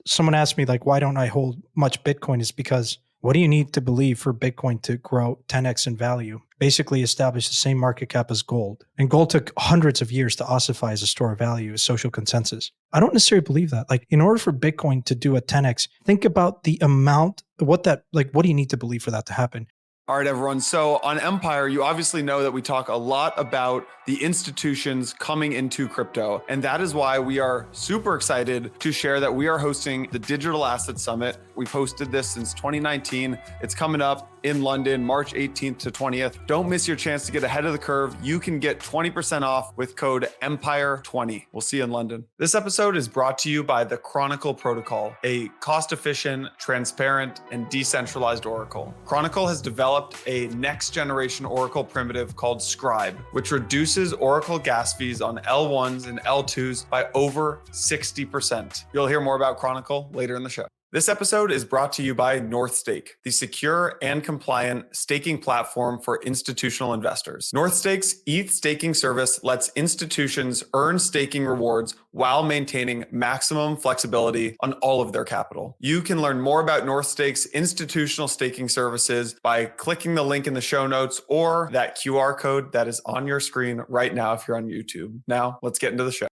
someone asked me like, why don't I hold much Bitcoin? Is because what do you need to believe for Bitcoin to grow 10x in value? Basically establish the same market cap as gold. And gold took hundreds of years to ossify as a store of value, as social consensus. I don't necessarily believe that. Like, in order for Bitcoin to do a 10x, think about the amount, what do you need to believe for that to happen? All right, everyone. So on Empire, you obviously know that we talk a lot about the institutions coming into crypto. And that is why we are super excited to share that we are hosting the Digital Asset Summit. We've hosted this since 2019. It's coming up in London, March 18th to 20th. Don't miss your chance to get ahead of the curve. You can get 20% off with code EMPIRE20. We'll see you in London. This episode is brought to you by the Chronicle Protocol, a cost-efficient, transparent, and decentralized oracle. Chronicle has developed a next-generation oracle primitive called Scribe, which reduces oracle gas fees on L1s and L2s by over 60%. You'll hear more about Chronicle later in the show. This episode is brought to you by Northstake, the secure and compliant staking platform for institutional investors. Northstake's ETH staking service lets institutions earn staking rewards while maintaining maximum flexibility on all of their capital. You can learn more about Northstake's institutional staking services by clicking the link in the show notes or that QR code that is on your screen right now if you're on YouTube. Now, let's get into the show.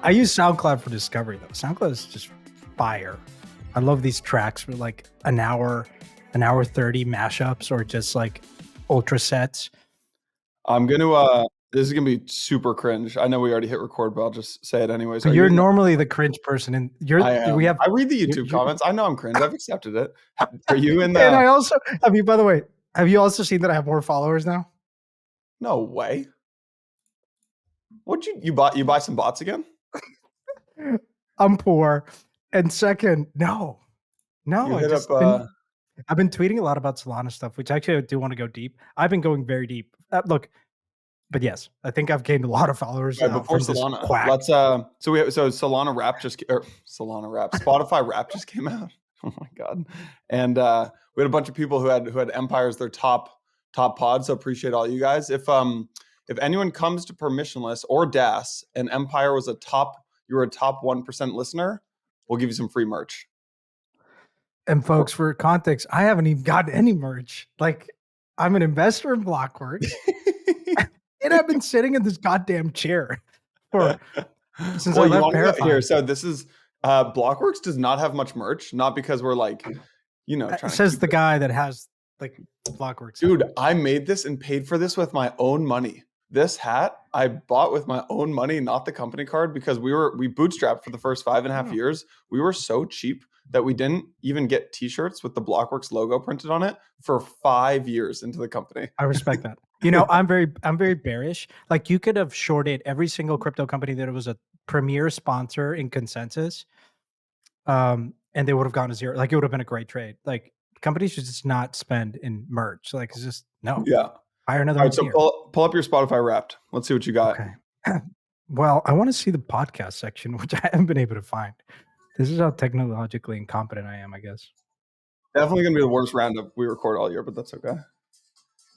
I use SoundCloud for discovery though. SoundCloud is just fire. I love these tracks for like an hour 30 mashups or just like ultra sets. This is gonna be super cringe. I know we already hit record, but I'll just say it anyways. So you're normally the cringe person, and I read the YouTube comments. I know I'm cringe. I've accepted it. Are you in the? And I also by the way, have you also seen that I have more followers now? No way. What'd you buy some bots again? I'm poor. And second, no. I've been tweeting a lot about Solana stuff, which actually I do want to go deep. I've been going very deep. But yes, I think I've gained a lot of followers. Right, before Solana, Solana Wrap Spotify Wrap just came out. Oh my god! And we had a bunch of people who had Empire as their top pod. So appreciate all you guys. If anyone comes to permissionless or DAS and Empire was you're a top 1% listener, we'll give you some free merch. And folks, for context, I haven't even gotten any merch. Like, I'm an investor in Blockworks, and I've been sitting in this goddamn chair since I left Verify. Here, so this is Blockworks does not have much merch, not because we're like, says the guy that has like Blockworks. Dude, I made this and paid for this with my own money. This hat I bought with my own money, not the company card, because we bootstrapped for the first 5.5 years. We were so cheap that we didn't even get t-shirts with the Blockworks logo printed on it for 5 years into the company. I respect that. I'm very bearish. Like, you could have shorted every single crypto company that was a premier sponsor in consensus. And they would have gone to zero. Like, it would have been a great trade. Like, companies should just not spend in merch. Like, it's just no. Yeah. Hire another. All right, so pull up your Spotify Wrapped. Let's see what you got. Okay. Well, I want to see the podcast section, which I haven't been able to find. This is how technologically incompetent I am, I guess. Definitely gonna be the worst roundup we record all year, but that's okay.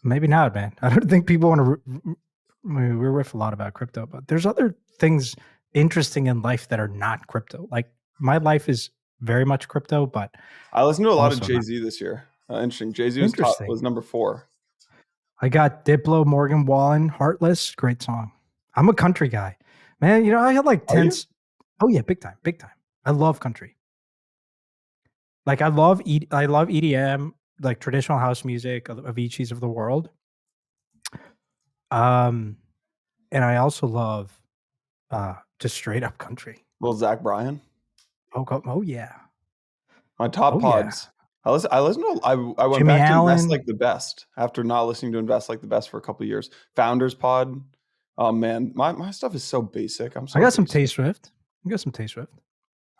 Maybe not, man. I don't think people want to. We riff a lot about crypto, but there's other things interesting in life that are not crypto. Like, my life is very much crypto, but I listened to a lot of Jay-Z this year. Interesting. Jay-Z was number 4. I got Diplo, Morgan Wallen, Heartless. Great song. I'm a country guy, man. I had like 10. Oh yeah, big time. I love country. Like, I love EDM, like traditional house music, Avicii's of the world. And I also love just straight up country. Little Zach Bryan. Oh yeah. My top pods. Yeah. I went Jimmy back Allen. to Invest Like the Best after not listening to Invest Like the Best for a couple of years. Founders Pod. Oh man, my stuff is so basic. I got some Tay Swift. I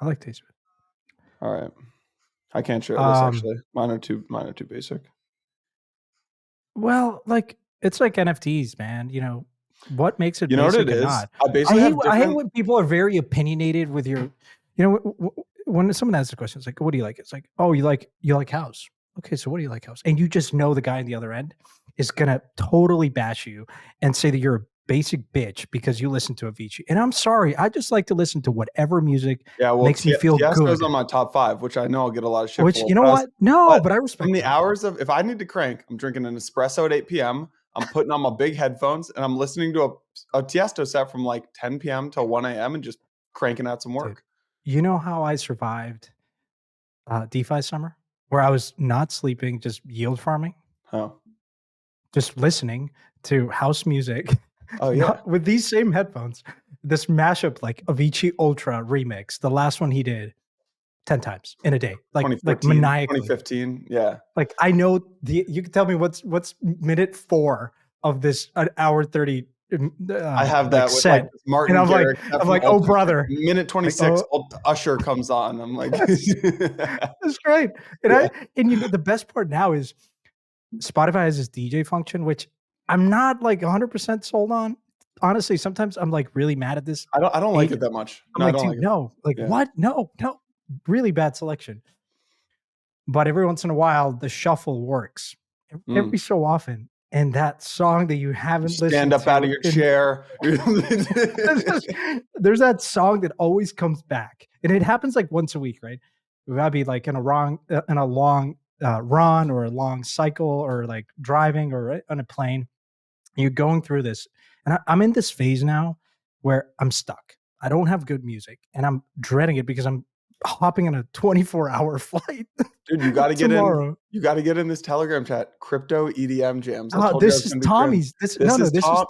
like Tay Swift. All right. I can't share this actually. Mine are too basic. Well, like, it's like NFTs, man. What makes it You know what it is? not? I hate when people are very opinionated with your, when someone asks a question, it's like, what do you like? It's like, oh, you like house. Okay, so what do you like house? And you just know the guy on the other end is gonna totally bash you and say that you're a basic bitch because you listen to Avicii. And I'm sorry, I just like to listen to whatever music well, makes me feel Tiesto's good. on my top 5, which I know I'll get a lot of shit Which, for. you know what? No, but I respect from the that. hours of, if I need to crank, I'm drinking an espresso at 8 p.m. I'm putting on my big headphones and I'm listening to a Tiesto set from like 10 p.m. till 1 a.m. and just cranking out some work. Dude, you know how I survived DeFi summer? Where I was not sleeping, just yield farming? Oh. Just listening to house music. Oh, yeah. With these same headphones. This mashup like Avicii Ultra remix, the last one he did 10 times in a day. Like maniacally. 2015. Yeah. Like I know you can tell me what's minute 4 of this an hour 30 I have that with set. like Martin And Garrix. I'm like, oh brother. Minute 26, Usher comes on. I'm like, that's great. And and you know the best part now is Spotify has this DJ function, which I'm not like 100% sold on. Honestly, sometimes I'm like really mad at this. I don't like it that much. I'm like, dude, no, like what? No, really bad selection. But every once in a while, the shuffle works every so often. And that song that you haven't listened to. Stand up out of your chair. There's that song that always comes back. And it happens like once a week, right? We've got to be like in a long run or a long cycle or like driving or on a plane. You're going through this. And I'm in this phase now where I'm stuck. I don't have good music and I'm dreading it because I'm hopping on a 24-hour flight. Dude, you got to get in. You got to get in this Telegram chat. Crypto EDM jams. This is Tommy's. This is Tom.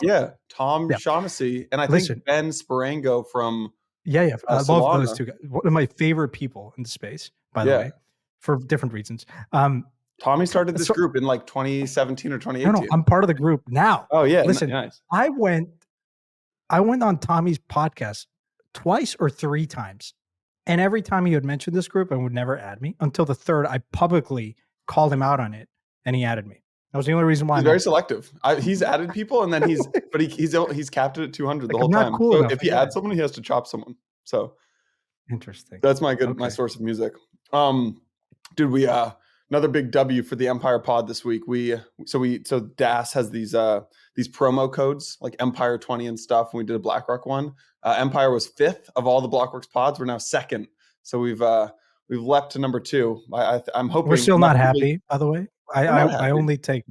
Tom Shaughnessy, and I think Ben Sparango from. I love those two guys. One of my favorite people in the space, by the way, for different reasons. Tommy started this group in like 2017 or 2018. No, I'm part of the group now. Oh yeah, listen, nice. I went on Tommy's podcast twice or 3 times. And every time he would mention this group and would never add me until the third, I publicly called him out on it and he added me. That was the only reason why. He's very selective. He's added people and then he's capped it at 200 the whole time. Cool so enough, if he adds someone, he has to chop someone. So interesting. That's my source of music. Dude, we another big W for the Empire pod this week. So DAS has these promo codes like Empire 20 and stuff. And we did a BlackRock one. Empire was 5th of all the Blockworks pods. We're now 2nd. So we've leapt to number 2. I'm hoping we're still not happy, by the way. I only take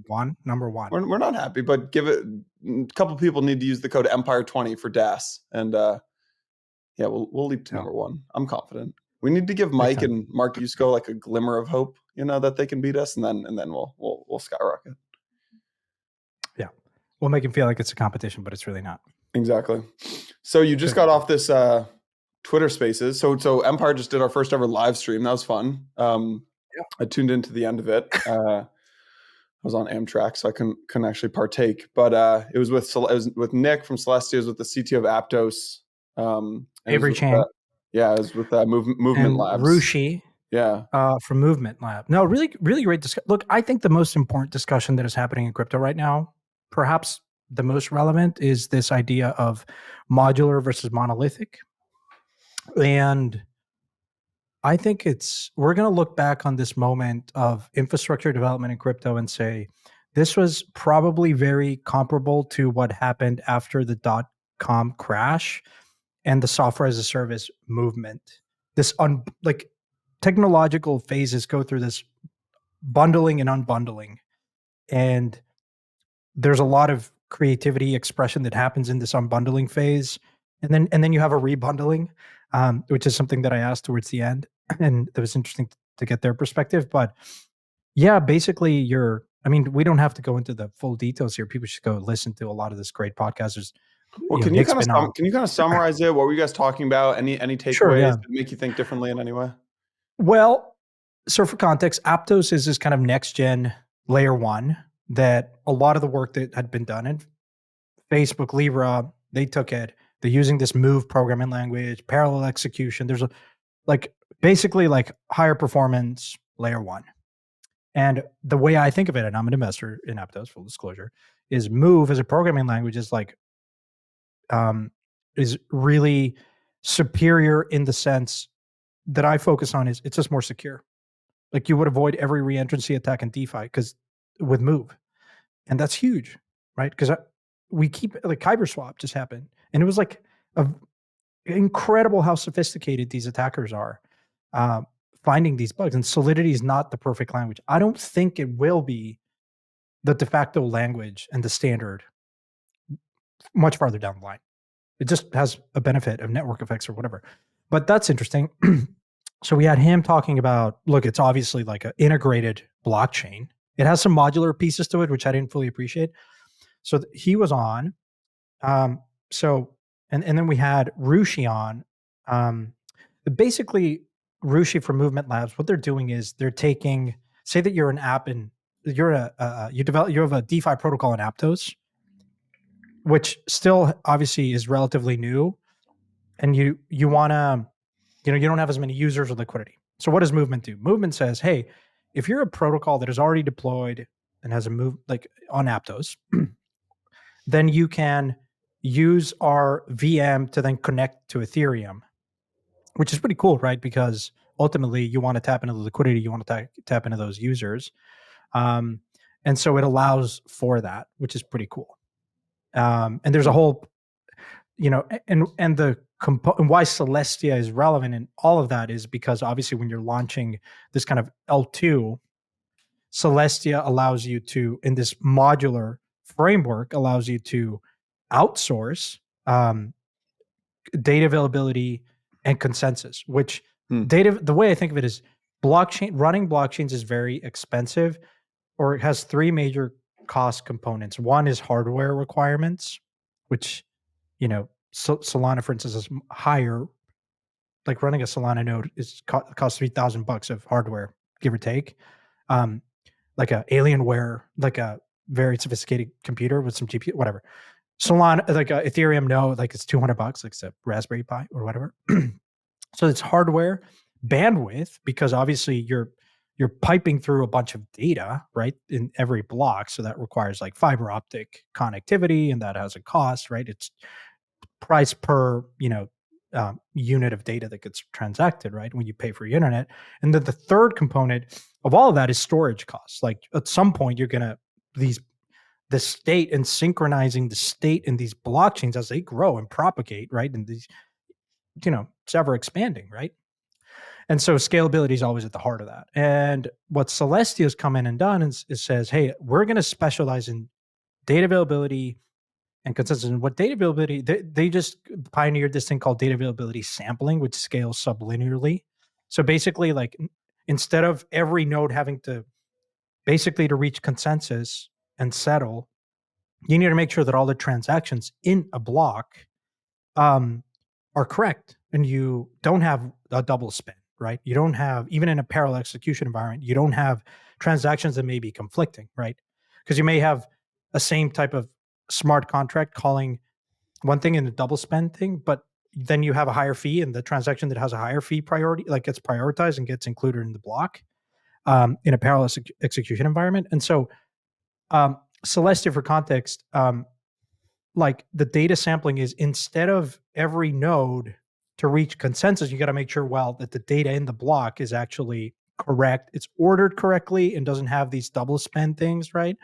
number 1. We're not happy, but give it a couple people need to use the code Empire 20 for DAS. And we'll leap to number 1. I'm confident. We need to give Mike and Mark Yusko like a glimmer of hope, that they can beat us, and then we'll skyrocket. Yeah, we'll make him feel like it's a competition, but it's really not. Exactly. So you just got off this Twitter Spaces. So Empire just did our first ever live stream. That was fun. I tuned into the end of it. I was on Amtrak, so I couldn't actually partake. But it was with Nick from Celestia. It was with the CTO of Aptos. Avery Chan. It was with Movement Labs. Rushi. Yeah. From Movement Lab. No, really, really great discussion. Look, I think the most important discussion that is happening in crypto right now, perhaps the most relevant, is this idea of modular versus monolithic. And I think we're going to look back on this moment of infrastructure development in crypto and say, this was probably very comparable to what happened after the .com crash and the software as a service movement. This technological phases go through this bundling and unbundling. And there's a lot of creativity expression that happens in this unbundling phase. And then you have a rebundling, which is something that I asked towards the end. And it was interesting to get their perspective. But yeah, basically we don't have to go into the full details here. People should go listen to a lot of this great podcasters. Well, can you kind of summarize it? What were you guys talking about? Any takeaways that make you think differently in any way? Well, so for context, Aptos is this kind of next gen layer 1 that a lot of the work that had been done in Facebook, Libra, they took it. They're using this Move programming language, parallel execution. There's basically higher performance layer 1. And the way I think of it, and I'm an investor in Aptos, full disclosure, is Move as a programming language is really superior in the sense that I focus on is it's just more secure. Like you would avoid every reentrancy attack in DeFi with Move. And that's huge, right? Because we keep like Kyber swap just happened, and it was like incredible how sophisticated these attackers are finding these bugs. And Solidity is not the perfect language. I don't think it will be the de facto language and the standard much farther down the line. It just has a benefit of network effects or whatever. But that's interesting. So we had him talking about, look, it's obviously like an integrated blockchain. It has some modular pieces to it, which I didn't fully appreciate. So he was on. And then we had Rushi on. Basically, Rushi from Movement Labs, what they're doing is they're taking, say that you're an app and you have a DeFi protocol in Aptos, which still obviously is relatively new, and you want to, you don't have as many users or liquidity. So what does Movement do? Movement says, hey, if you're a protocol that is already deployed and has a move like on Aptos, then you can use our VM to then connect to Ethereum, which is pretty cool, right? Because ultimately you want to tap into the liquidity, you want to tap into those users. And so it allows for that, which is pretty cool. And there's a whole, and why Celestia is relevant in all of that is because obviously when you're launching this kind of L2, Celestia allows you to, in this modular framework, allows you to outsource data availability and consensus, which the way I think of it is running blockchains is very expensive, or it has three major cost components. One is hardware requirements, which, Solana, for instance, is higher. Like running a Solana node costs $3,000 of hardware, give or take. Like a Alienware, like a very sophisticated computer with some GPU, whatever. Solana, like a Ethereum node, like it's $200, like it's a Raspberry Pi or whatever. So it's hardware, bandwidth, because obviously you're piping through a bunch of data, right, in every block. So that requires like fiber optic connectivity, and that has a cost, right? It's price per, unit of data that gets transacted, right? When you pay for your internet. And then the third component of all of that is storage costs. Like at some point you're going to, the state and synchronizing the state in these blockchains as they grow and propagate, right? And these, it's ever expanding, right? And so scalability is always at the heart of that. And what Celestia's come in and done is says, hey, we're going to specialize in data availability and consensus. And what data availability, they just pioneered this thing called data availability sampling, which scales sublinearly. So basically, like instead of every node having to reach consensus and settle, you need to make sure that all the transactions in a block are correct, and you don't have a double spend, right? You don't have, even in a parallel execution environment, you don't have transactions that may be conflicting, right? Because you may have a same type of smart contract calling one thing in the double spend thing, but then you have a higher fee, and the transaction that has a higher fee priority, like gets prioritized and gets included in the block in a parallel execution environment. And so Celestia, for context, like the data sampling is, instead of every node to reach consensus, you got to make sure, that the data in the block is actually correct. It's ordered correctly and doesn't have these double spend things, right?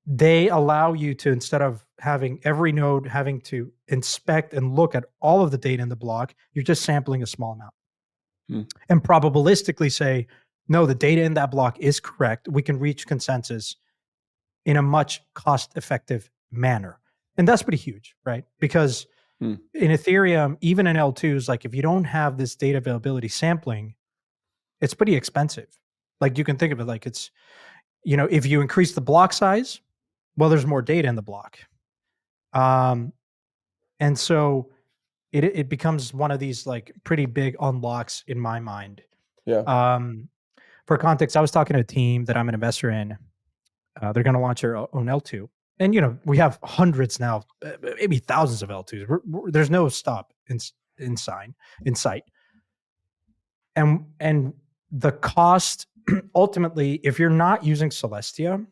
They allow you to, instead of having every node having to inspect and look at all of the data in the block, you're just sampling a small amount and probabilistically say, no, the data in that block is correct. We can reach consensus in a much cost-effective manner. And that's pretty huge, right? Because in Ethereum, even in L2s, like if you don't have this data availability sampling, it's pretty expensive. Like you can think of it like it's, if you increase the block size, there's more data in the block. And so it becomes one of these like pretty big unlocks in my mind. Yeah. For context, I was talking to a team that I'm an investor in. They're going to launch their own L2. And, we have hundreds now, maybe thousands of L2s. There's no stop in sight. And the cost, ultimately, if you're not using Celestia,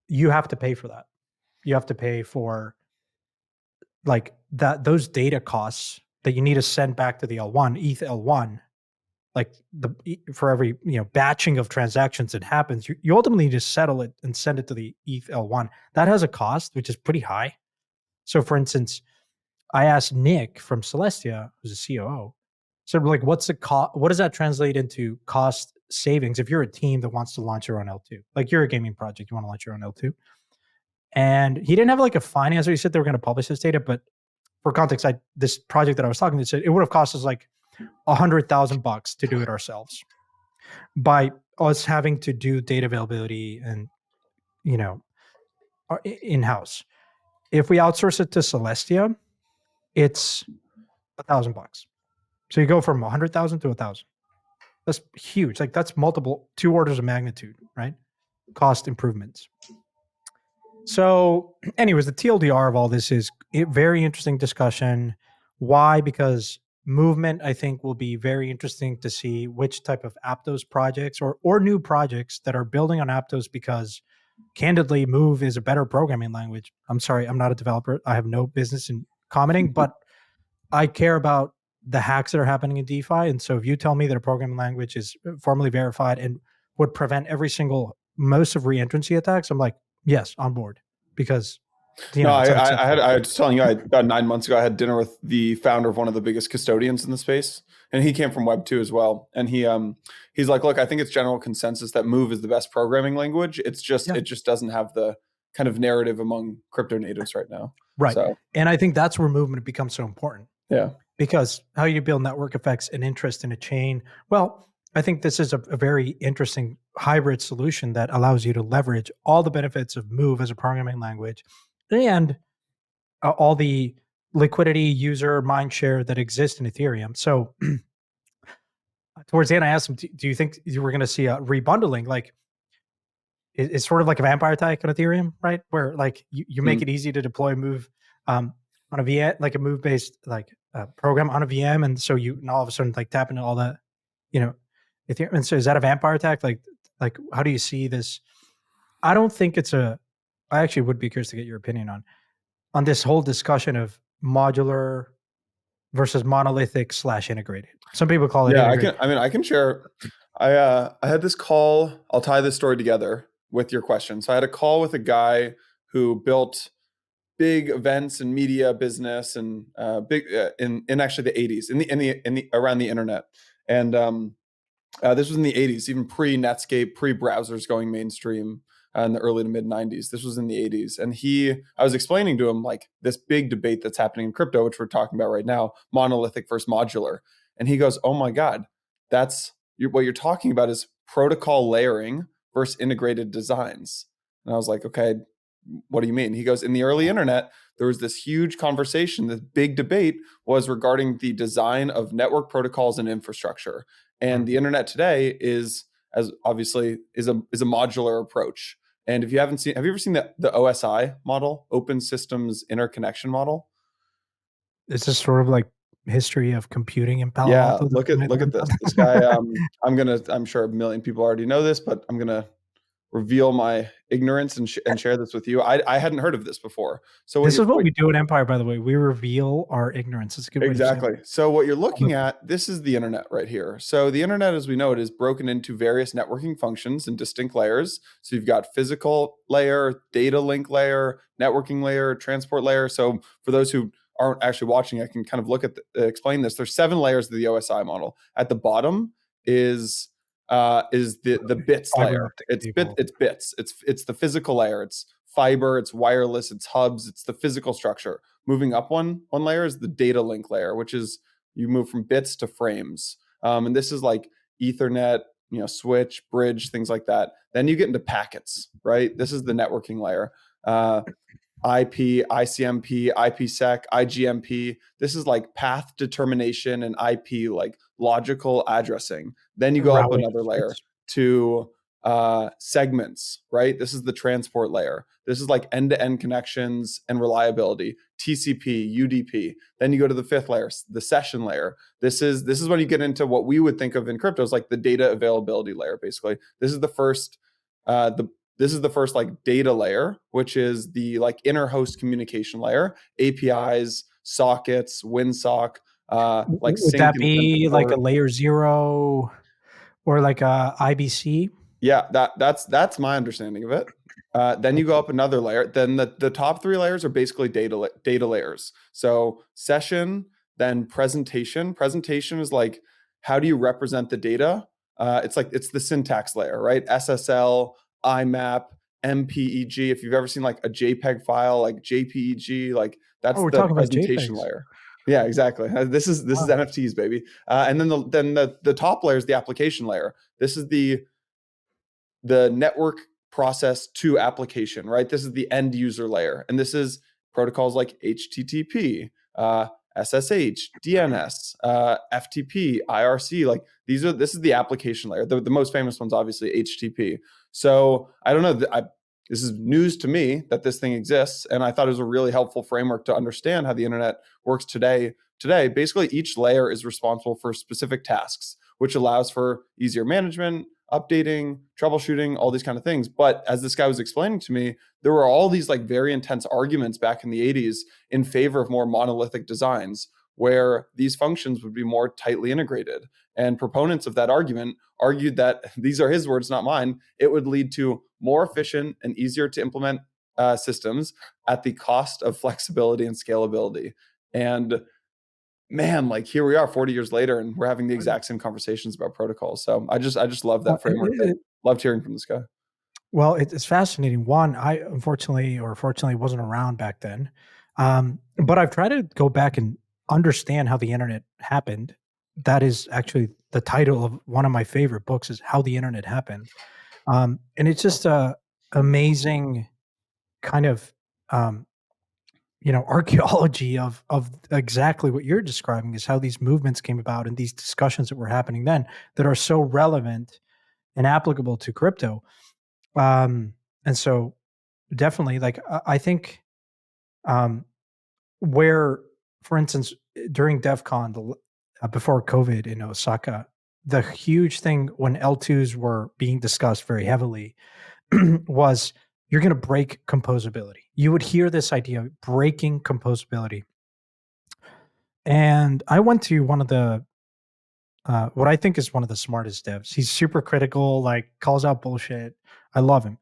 you have to pay for that. You have to pay for like those data costs that you need to send back to the L1, ETH L1. like for every batching of transactions that happens, you ultimately just settle it and send it to the ETH L1. That has a cost which is pretty high. So, for instance, I asked Nick from Celestia, who's a COO, so like, what's the cost? What does that translate into cost savings if you're a team that wants to launch your own L2? Like, you're a gaming project, you want to launch your own L2, and he didn't have like a finance. He said they were going to publish this data, but for context, this project that I was talking to said it would have cost us like $100,000 to do it ourselves by us having to do data availability and in house. If we outsource it to Celestia, it's $1,000. So you go from 100,000 to 1,000. That's huge. Like, that's multiple 2 orders of magnitude, right? Cost improvements. So, anyways, the TLDR of all this is a very interesting discussion. Why? Because movement, I think, will be very interesting to see which type of Aptos projects or new projects that are building on Aptos, because candidly, Move is a better programming language. I'm sorry, I'm not a developer. I have no business in commenting, but I care about the hacks that are happening in DeFi. And so if you tell me that a programming language is formally verified and would prevent most of reentrancy attacks, I'm like, yes, on board, because No, I was telling you, about 9 months ago, I had dinner with the founder of one of the biggest custodians in the space, and he came from Web 2 as well. And he's like, look, I think it's general consensus that Move is the best programming language. It just doesn't have the kind of narrative among crypto natives right now. Right. So, and I think that's where movement becomes so important. Yeah. Because how you build network effects and interest in a chain. Well, I think this is a very interesting hybrid solution that allows you to leverage all the benefits of Move as a programming language and all the liquidity, user mindshare that exists in Ethereum. So towards the end, I asked him, do you think you were going to see a rebundling? Like, it's sort of like a vampire attack on Ethereum, right? Where like you make it easy to deploy Move on a VM, like a Move based like program on a VM, and so you all of a sudden like tap into all that, Ethereum. And so is that a vampire attack? Like how do you see this? I don't think it's a. I actually would be curious to get your opinion on this whole discussion of modular versus monolithic / integrated. Some people call it integrated. I can share. I had this call. I'll tie this story together with your question. So I had a call with a guy who built big events and media business and big in actually the 80s in the around the internet. And this was in the 80s, even pre-Netscape, pre-browsers going mainstream in the early to mid 90s. This was in the 80s. And I was explaining to him like this big debate that's happening in crypto, which we're talking about right now, monolithic versus modular. And he goes, oh my God, what you're talking about is protocol layering versus integrated designs. And I was like, okay, what do you mean? He goes, in the early internet, there was this huge conversation. This big debate was regarding the design of network protocols and infrastructure. And the internet today is a modular approach. And if you have you ever seen the OSI model, Open Systems Interconnection model? Is this sort of like history of computing in Palo Yeah, Alto? look at this. This guy, I'm sure a million people already know this, but I'm gonna reveal my ignorance and share this with you. I hadn't heard of this before. So this is what we do at Empire, by the way. We reveal our ignorance. It's a good way to say it. Exactly. So what you're looking at, this is the internet right here. So the internet, as we know it, is broken into various networking functions and distinct layers. So you've got physical layer, data link layer, networking layer, transport layer. So for those who aren't actually watching, I can kind of explain this. There's 7 layers of the OSI model. At the bottom is the bits layer. It's bits. It's the physical layer. It's fiber, it's wireless, it's hubs, it's the physical structure. Moving up one layer is the data link layer, which is you move from bits to frames. And this is like Ethernet, switch, bridge, things like that. Then you get into packets, right? This is the networking layer. IP, ICMP, IPsec, IGMP. This is like path determination and IP, like logical addressing. Then you go up another layer to segments, right? This is the transport layer. This is like end-to-end connections and reliability, TCP, UDP. Then you go to the 5th layer, the session layer. This is when you get into what we would think of in crypto as like the data availability layer, basically. This is the first like data layer, which is the like inner host communication layer, APIs, sockets, WinSock, like Would sync that and send be like a support. layer 0 or like a IBC? Yeah, that's my understanding of it. Then you go up another layer. Then the top three layers are basically data layers. So session, then presentation. Presentation is like, how do you represent the data? It's the syntax layer, right? SSL, IMAP, MPEG. If you've ever seen like a JPEG file, like JPEG, like Oh, that's we're the talking about presentation JPEGs. layer. Yeah, exactly. This is Wow. NFTs, baby. And then the top layer is the application layer. This is the network process to application, right? This is the end user layer. And this is protocols like HTTP, SSH, DNS, FTP, IRC. Like this is the application layer. The most famous one's obviously HTTP. So I don't know. This is news to me that this thing exists. And I thought it was a really helpful framework to understand how the internet works today. Today, basically each layer is responsible for specific tasks, which allows for easier management, updating, troubleshooting, all these kind of things. But as this guy was explaining to me, there were all these like very intense arguments back in the 80s in favor of more monolithic designs where these functions would be more tightly integrated. And proponents of that argument argued that, these are his words, not mine, it would lead to more efficient and easier to implement systems at the cost of flexibility and scalability. And man, like here we are 40 years later and we're having the exact same conversations about protocols. So I just love Well, that framework. I loved hearing from this guy. well, it's fascinating. One, I unfortunately or fortunately wasn't around back then, but I've tried to go back and understand how the internet happened. That is actually the title of one of my favorite books is How the Internet Happened. And it's just a amazing kind of, um, archaeology of exactly what you're describing is how these movements came about and these discussions that were happening then that are so relevant and applicable to crypto. Um, and so definitely, like I think, um, where, for instance, during DEF CON, before COVID in Osaka, the huge thing when L2s were being discussed very heavily was you're going to break composability. You would hear this idea of breaking composability. And I went to one of the, what I think is one of the smartest devs. He's super critical, like calls out bullshit. I love him.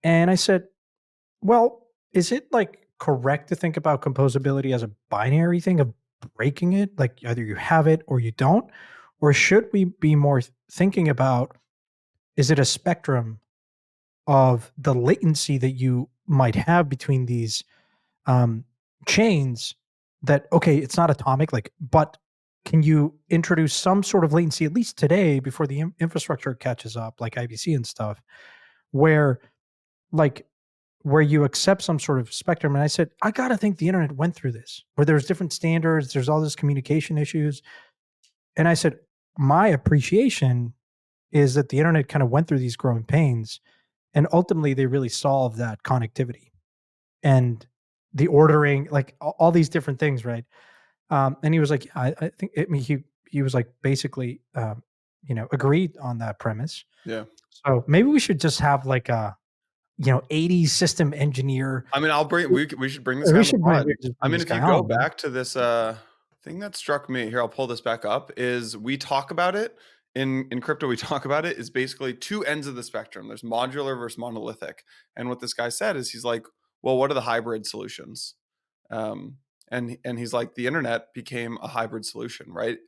And I said, well, is it like correct to think about composability as a binary thing of breaking it? Like either you have it or you don't? Or should we be more thinking about, is it a spectrum of the latency that you might have between these um, chains that, okay, it's not atomic, like, but can you introduce some sort of latency, at least today, before the infrastructure catches up, like IBC and stuff, where like where you accept some sort of spectrum. And I said, I got to think the internet went through this, where there's different standards, there's all this communication issues. And I said, my appreciation is that the internet kind of went through these growing pains and ultimately they really solved that connectivity and the ordering, like all these different things, right? And he was like, I think I mean, he was like basically, agreed on that premise. Yeah. So maybe we should just have like a 80s system engineer. I mean, we should bring this guy We on the should pod. just I bring mean, this if you guy go on, man. back to this thing that struck me here, I'll pull this back up, is we talk about it in crypto, we talk about it is basically two ends of the spectrum. There's modular versus monolithic. And what this guy said is he's like, well, what are the hybrid solutions? Um, and he's like, the internet became a hybrid solution, right?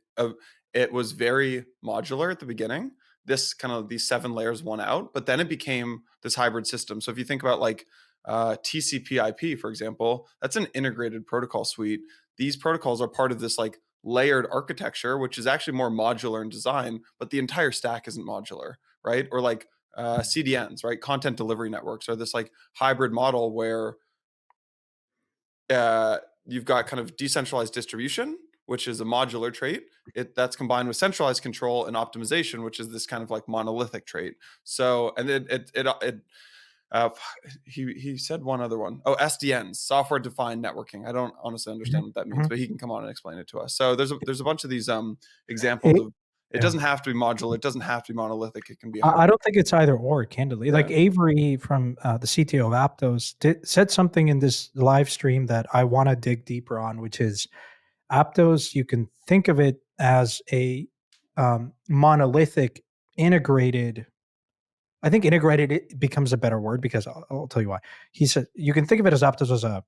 It was very modular at the beginning. This kind of these 7 layers won out, but then it became this hybrid system. So if you think about like TCP/IP, for example, that's an integrated protocol suite. These protocols are part of this like layered architecture, which is actually more modular in design, but the entire stack isn't modular, right? Or like CDNs, right? Content delivery networks are this like hybrid model where you've got kind of decentralized distribution, which is a modular trait. That's combined with centralized control and optimization, which is this kind of like monolithic trait. So, and uh, he said one other one. Oh, SDNs, software defined networking. I don't honestly Mhm, understand what that means, mhm. but he can come on and explain it to us. So there's a bunch of these examples It of, it Yeah. doesn't have to be modular, it doesn't have to be monolithic, it can be a I hybrid. don't think it's either or, candidly. Like Yeah. Avery from the CTO of Aptos said something in this live stream that I want to dig deeper on, which is Aptos, you can think of it as a monolithic integrated. I think integrated it becomes a better word because I'll tell you why. He said you can think of it as Aptos as a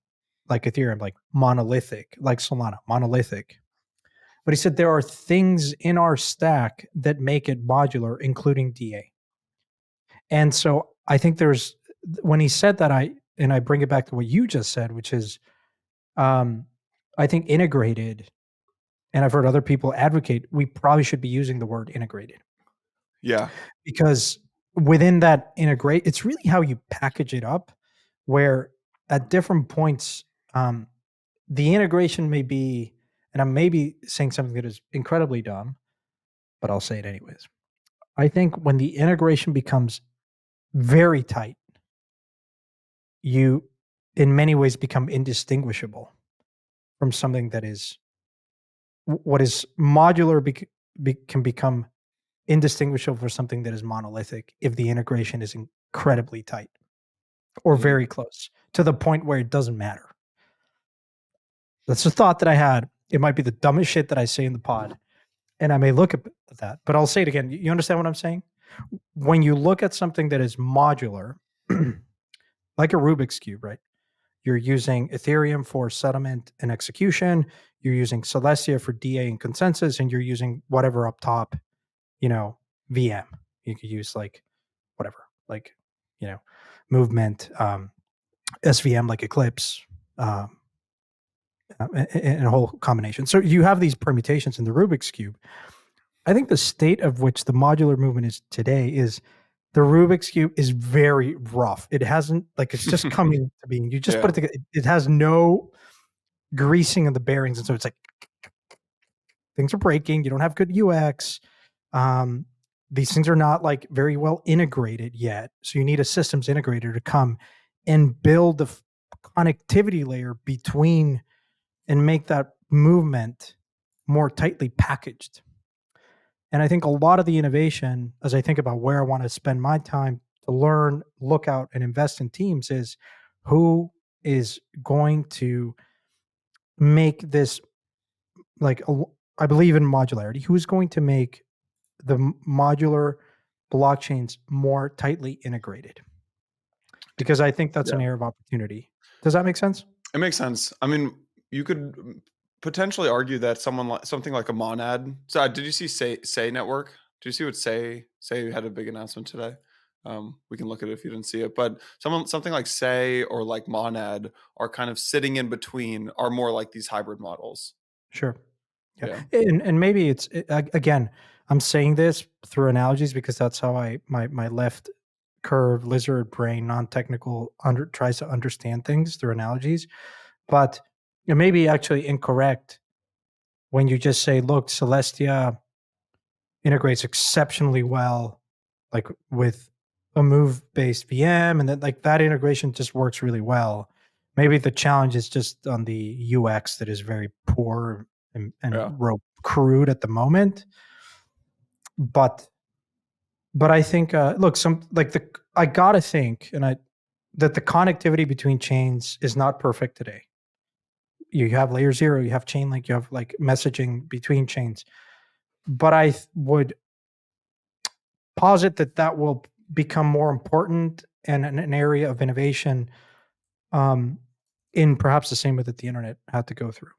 like Ethereum, like monolithic, like Solana, monolithic. But he said there are things in our stack that make it modular, including DA. And so I think there's when he said that, I bring it back to what you just said, which is um, I think integrated, and I've heard other people advocate we probably should be using the word integrated. Yeah. Because within that integrate, it's really how you package it up, where at different points, the integration may be, and I'm maybe saying something that is incredibly dumb, but I'll say it anyways. I think when the integration becomes very tight, you in many ways become indistinguishable from something that is what is modular can become indistinguishable for something that is monolithic if the integration is incredibly tight or very close to the point where it doesn't matter. That's a thought that I had. It might be the dumbest shit that I say in the pod, and I may look at that, but I'll say it again. You understand what I'm saying? When you look at something that is modular, like a Rubik's Cube, right? You're using Ethereum for settlement and execution. You're using Celestia for DA and consensus, and you're using whatever up top, VM. You could use like whatever, like, movement, SVM like Eclipse, and a whole combination. So you have these permutations in the Rubik's Cube. I think the state of which the modular movement is today is the Rubik's Cube is very rough. It hasn't, like, it's just coming to being. You just put it together. It has no greasing of the bearings. And so it's like things are breaking. You don't have good UX. These things are not like very well integrated yet. So you need a systems integrator to come and build the connectivity layer between and make that movement more tightly packaged. And I think a lot of the innovation, as I think about where I want to spend my time to learn, look out, and invest in teams, is who is going to make this like I believe in modularity. Who's going to make the modular blockchains more tightly integrated? Because I think that's an area of opportunity. Does that make sense? It makes sense. I mean, you could potentially argue that something like a monad. So, did you see Say Network? Did you see what Say had a big announcement today? We can look at it if you didn't see it, but something like Say or like Monad are kind of sitting in between, are more like these hybrid models. Sure. Yeah. And maybe again, I'm saying this through analogies because that's how my left curve lizard brain, non-technical, tries to understand things through analogies. But it may be actually incorrect when you just say, look, Celestia integrates exceptionally well, like with a move-based VM, and then like that integration just works really well. Maybe the challenge is just on the UX that is very poor and crude at the moment. But I think look, I gotta think, that the connectivity between chains is not perfect today. You have layer 0, you have Chainlink, you have like messaging between chains. But I would posit that will become more important and an area of innovation, in perhaps the same way that the internet had to go through.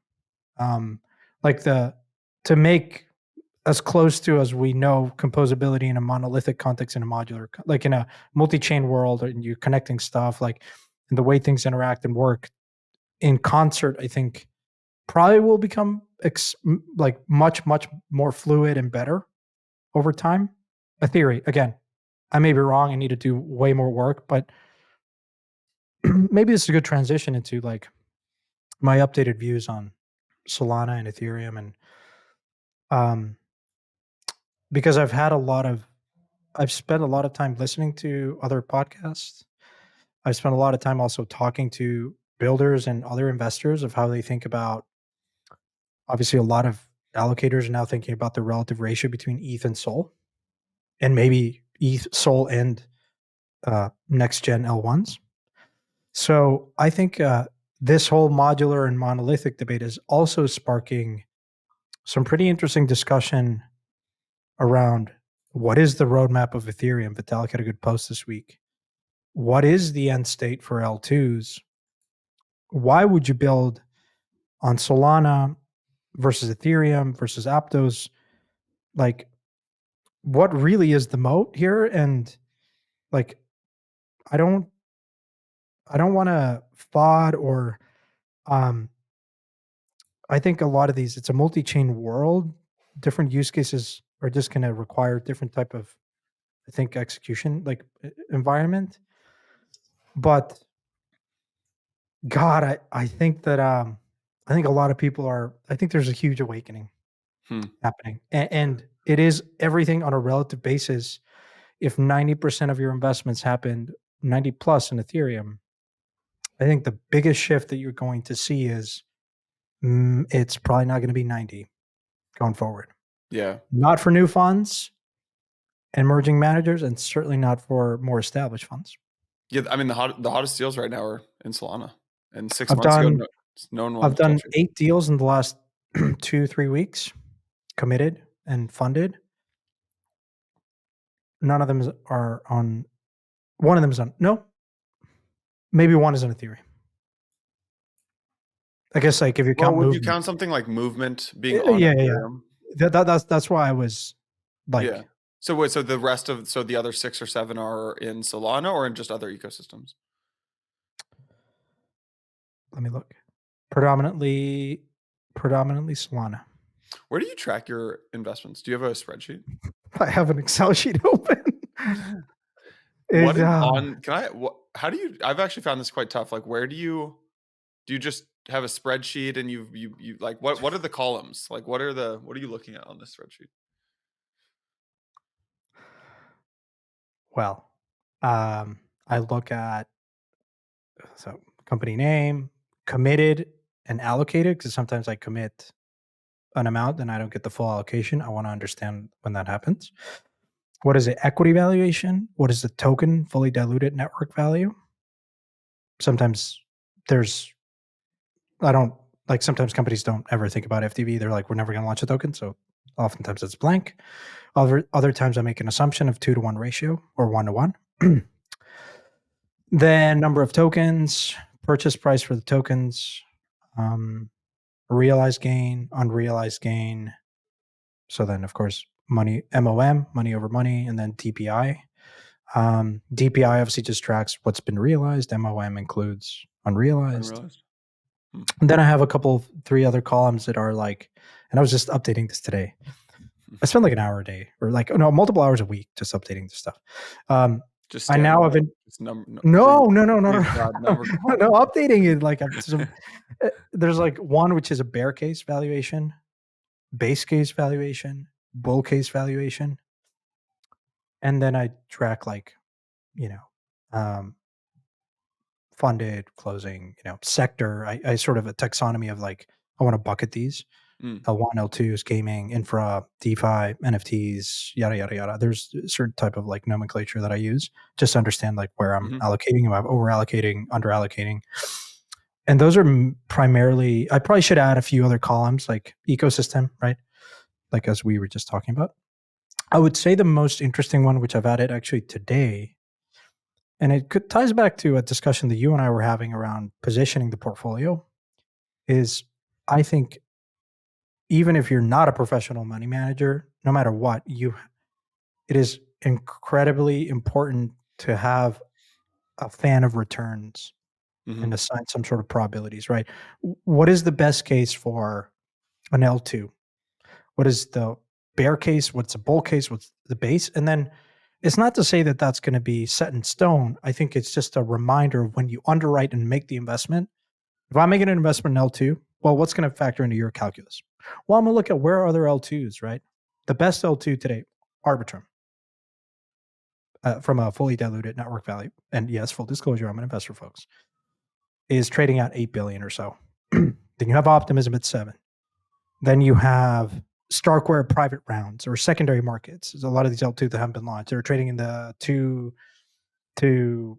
Like to make as close to as we know composability in a monolithic context in a modular, like in a multi-chain world, and you're connecting stuff, like, and the way things interact and work in concert, I think probably will become like much more fluid and better over time. A theory, again, I may be wrong. I need to do way more work, but maybe this is a good transition into like my updated views on Solana and Ethereum, and because I've spent a lot of time listening to other podcasts. I've spent a lot of time also talking to builders and other investors of how they think about. Obviously, a lot of allocators are now thinking about the relative ratio between ETH and SOL, and maybe ETH, SOL, and next gen L1s. So I think this whole modular and monolithic debate is also sparking some pretty interesting discussion around what is the roadmap of Ethereum. Vitalik had a good post this week. What is the end state for L2s? Why would you build on Solana versus Ethereum versus Aptos? Like, what really is the moat here? And like, I don't want to FOD or I think a lot of these, it's a multi-chain world. Different use cases are just going to require different type of, I think, execution like environment. But God, I think that I think a lot of people are. I think there's a huge awakening happening, and it is everything on a relative basis. If 90% of your investments happened 90 plus in Ethereum, I think the biggest shift that you're going to see is it's probably not going to be 90 going forward. Yeah. Not for new funds and emerging managers, and certainly not for more established funds. Yeah, I mean the hottest deals right now are in Solana, and 6 I've months ago, done no one I've wanted to done touch it. 8 deals in the last 2-3 weeks, committed and funded. None of them are on. One of them is on. No, maybe one is on Ethereum. I guess like if you count Would movement, you count something like movement being yeah, on yeah. Ethereum? That's why I was like, Yeah. So wait, so the other 6 or 7 are in Solana or in just other ecosystems? let me look. Predominantly Solana. Where do you track your investments? Do you have a spreadsheet? I have an Excel sheet open. What is on? How do you? I've actually found this quite tough. Like, where do you just have a spreadsheet and you like what are the columns? Like, what are you looking at on this spreadsheet? Well, I look at company name, committed and allocated, because sometimes I commit an amount and I don't get the full allocation. I want to understand when that happens. What is the equity valuation? What is the token fully diluted network value? Sometimes sometimes companies don't ever think about FTV. They're like, we're never going to launch a token. So oftentimes it's blank. Other times I make an assumption of 2-to-1 ratio or 1-to-1. Then number of tokens, purchase price for the tokens, realized gain, unrealized gain. So then, of course, money, MOM, money over money, and then DPI. DPI obviously just tracks what's been realized. MOM includes unrealized. And then I have 3 other columns that are like, and I was just updating this today. I spend like an hour a day or multiple hours a week just updating this stuff. I now have no, updating it. Like there's like one, which is a bear case valuation, base case valuation, bull case valuation. And then I track funded, closing, sector. I sort of a taxonomy of like, I want to bucket these. L1, L2 is gaming, infra, DeFi, NFTs, yada, yada, yada. There's a certain type of like nomenclature that I use just to understand like where I'm allocating, am I over allocating, under allocating. And those are primarily, I probably should add a few other columns like ecosystem, right? Like as we were just talking about. I would say the most interesting one, which I've added actually today, and it ties back to a discussion that you and I were having around positioning the portfolio, is I think even if you're not a professional money manager, no matter what, it is incredibly important to have a fan of returns and assign some sort of probabilities, right? What is the best case for an L2? What is the bear case? What's the bull case? What's the base? And then it's not to say that that's going to be set in stone. I think it's just a reminder of when you underwrite and make the investment. If I'm making an investment in L2, well, what's going to factor into your calculus? Well, I'm going to look at where are other L2s, right? The best L2 today, Arbitrum, from a fully diluted network value. And yes, full disclosure, I'm an investor, folks, is trading at 8 billion or so. Then you have Optimism at 7. Then you have Starkware private rounds or secondary markets. There's a lot of these L2 that haven't been launched. They're trading in the 2 to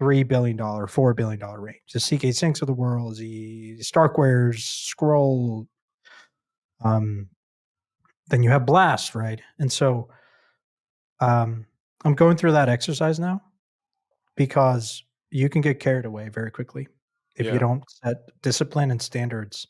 $3 billion, $4 billion range. The CK Sinks of the world, the Starkwares, Scroll. Then you have Blast, right? And so I'm going through that exercise now because you can get carried away very quickly if you don't set discipline and standards.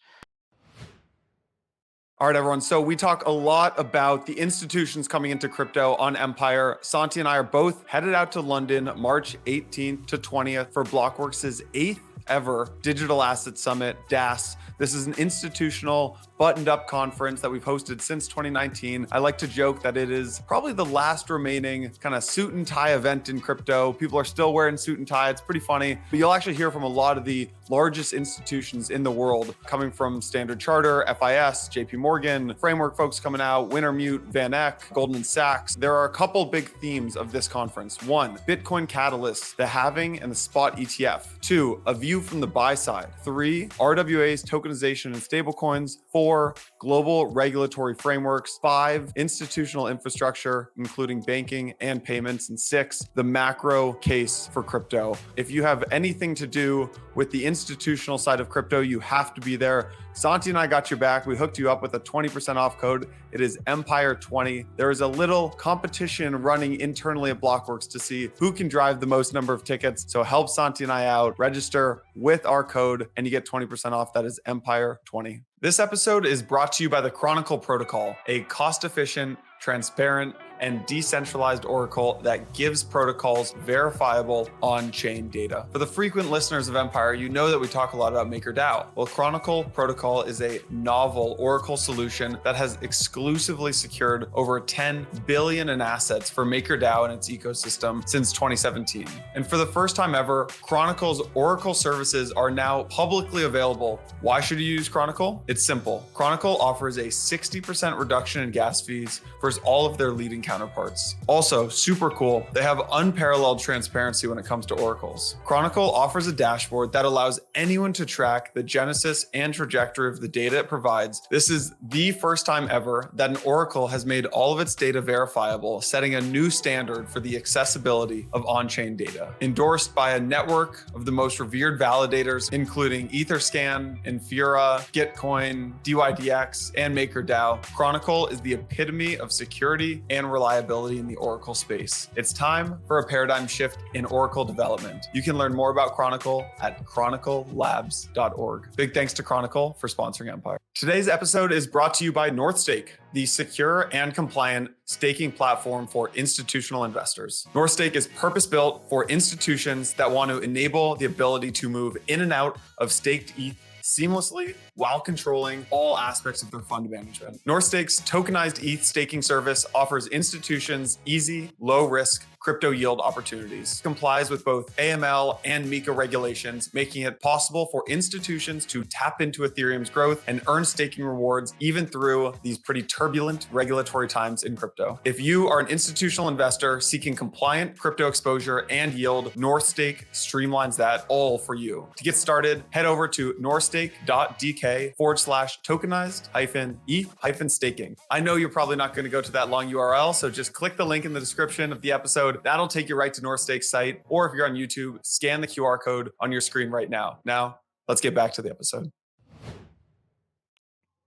All right, everyone. So we talk a lot about the institutions coming into crypto on Empire. Santi and I are both headed out to London March 18th to 20th for Blockworks' 8th ever Digital Asset Summit, DAS. This is an institutional buttoned up conference that we've hosted since 2019. I like to joke that it is probably the last remaining kind of suit and tie event in crypto. People are still wearing suit and tie. It's pretty funny, but you'll actually hear from a lot of the largest institutions in the world coming from Standard Charter, FIS, JP Morgan, Framework folks coming out, Wintermute, Van Eck, Goldman Sachs. There are a couple big themes of this conference. One, Bitcoin catalysts, the halving and the spot ETF. Two, a view from the buy side. Three, RWA's tokenization and stablecoins. Four, global regulatory frameworks. Five, institutional infrastructure, including banking and payments. And six, the macro case for crypto. If you have anything to do with the institutional side of crypto, you have to be there. Santi and I got your back. We hooked you up with a 20% off code. It is Empire20. There is a little competition running internally at Blockworks to see who can drive the most number of tickets. So help Santi and I out. Register with our code and you get 20% off. That is Empire20. This episode is brought to you by the Chronicle Protocol, a cost-efficient, transparent, and decentralized oracle that gives protocols verifiable on-chain data. For the frequent listeners of Empire, you know that we talk a lot about MakerDAO. Well, Chronicle Protocol is a novel oracle solution that has exclusively secured over 10 billion in assets for MakerDAO and its ecosystem since 2017. And for the first time ever, Chronicle's oracle services are now publicly available. Why should you use Chronicle? It's simple. Chronicle offers a 60% reduction in gas fees versus all of their leading counterparts. Also, super cool, they have unparalleled transparency when it comes to oracles. Chronicle offers a dashboard that allows anyone to track the genesis and trajectory of the data it provides. This is the first time ever that an oracle has made all of its data verifiable, setting a new standard for the accessibility of on-chain data. Endorsed by a network of the most revered validators, including Etherscan, Infura, Gitcoin, DYDX, and MakerDAO, Chronicle is the epitome of security and reliability in the Oracle space. It's time for a paradigm shift in Oracle development. You can learn more about Chronicle at chroniclelabs.org. Big thanks to Chronicle for sponsoring Empire. Today's episode is brought to you by Northstake, the secure and compliant staking platform for institutional investors. Northstake is purpose-built for institutions that want to enable the ability to move in and out of staked ETH seamlessly while controlling all aspects of their fund management. Northstake's tokenized ETH staking service offers institutions easy, low-risk crypto yield opportunities. It complies with both AML and MiCA regulations, making it possible for institutions to tap into Ethereum's growth and earn staking rewards even through these pretty turbulent regulatory times in crypto. If you are an institutional investor seeking compliant crypto exposure and yield, Northstake streamlines that all for you. To get started, head over to northstake.dk/tokenized-ETH-staking. I know you're probably not going to go to that long URL, so just click the link in the description of the episode. That'll take you right to Northstake's site. Or if you're on YouTube, scan the QR code on your screen right now. Now, let's get back to the episode.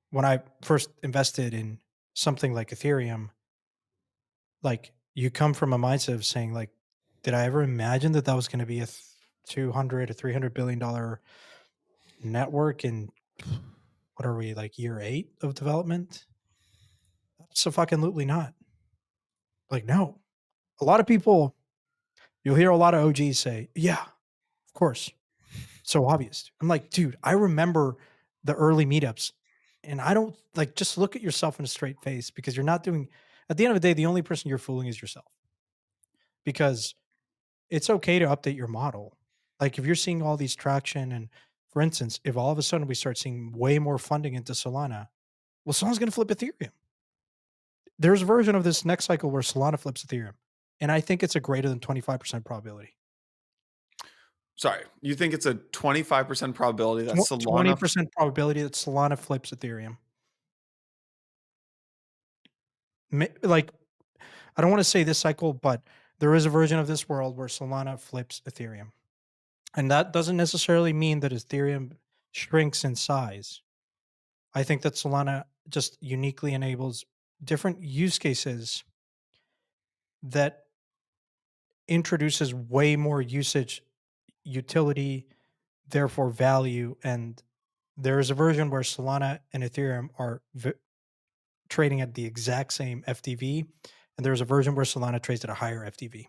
When I first invested in something like Ethereum, like you come from a mindset of saying, like, did I ever imagine that that was going to be a 200 or $300 billion network in, what are we, like year 8 of development? So fucking absolutely not. Like, no. A lot of people, you'll hear a lot of OGs say, yeah, of course. So obvious. I'm like, dude, I remember the early meetups and I don't, like, just look at yourself in a straight face, because you're not doing, at the end of the day, the only person you're fooling is yourself, because it's okay to update your model. Like if you're seeing all these traction, and for instance, if all of a sudden we start seeing way more funding into Solana, well, Solana's going to flip Ethereum. There's a version of this next cycle where Solana flips Ethereum, and I think it's a greater than 25% probability. Sorry, you think it's a 25% probability that Solana 20% probability that Solana flips Ethereum. Like, I don't want to say this cycle, but there is a version of this world where Solana flips Ethereum. And that doesn't necessarily mean that Ethereum shrinks in size. I think that Solana just uniquely enables different use cases that introduces way more usage, utility, therefore value. And there is a version where Solana and Ethereum are trading at the exact same FTV, and there's a version where Solana trades at a higher FTV.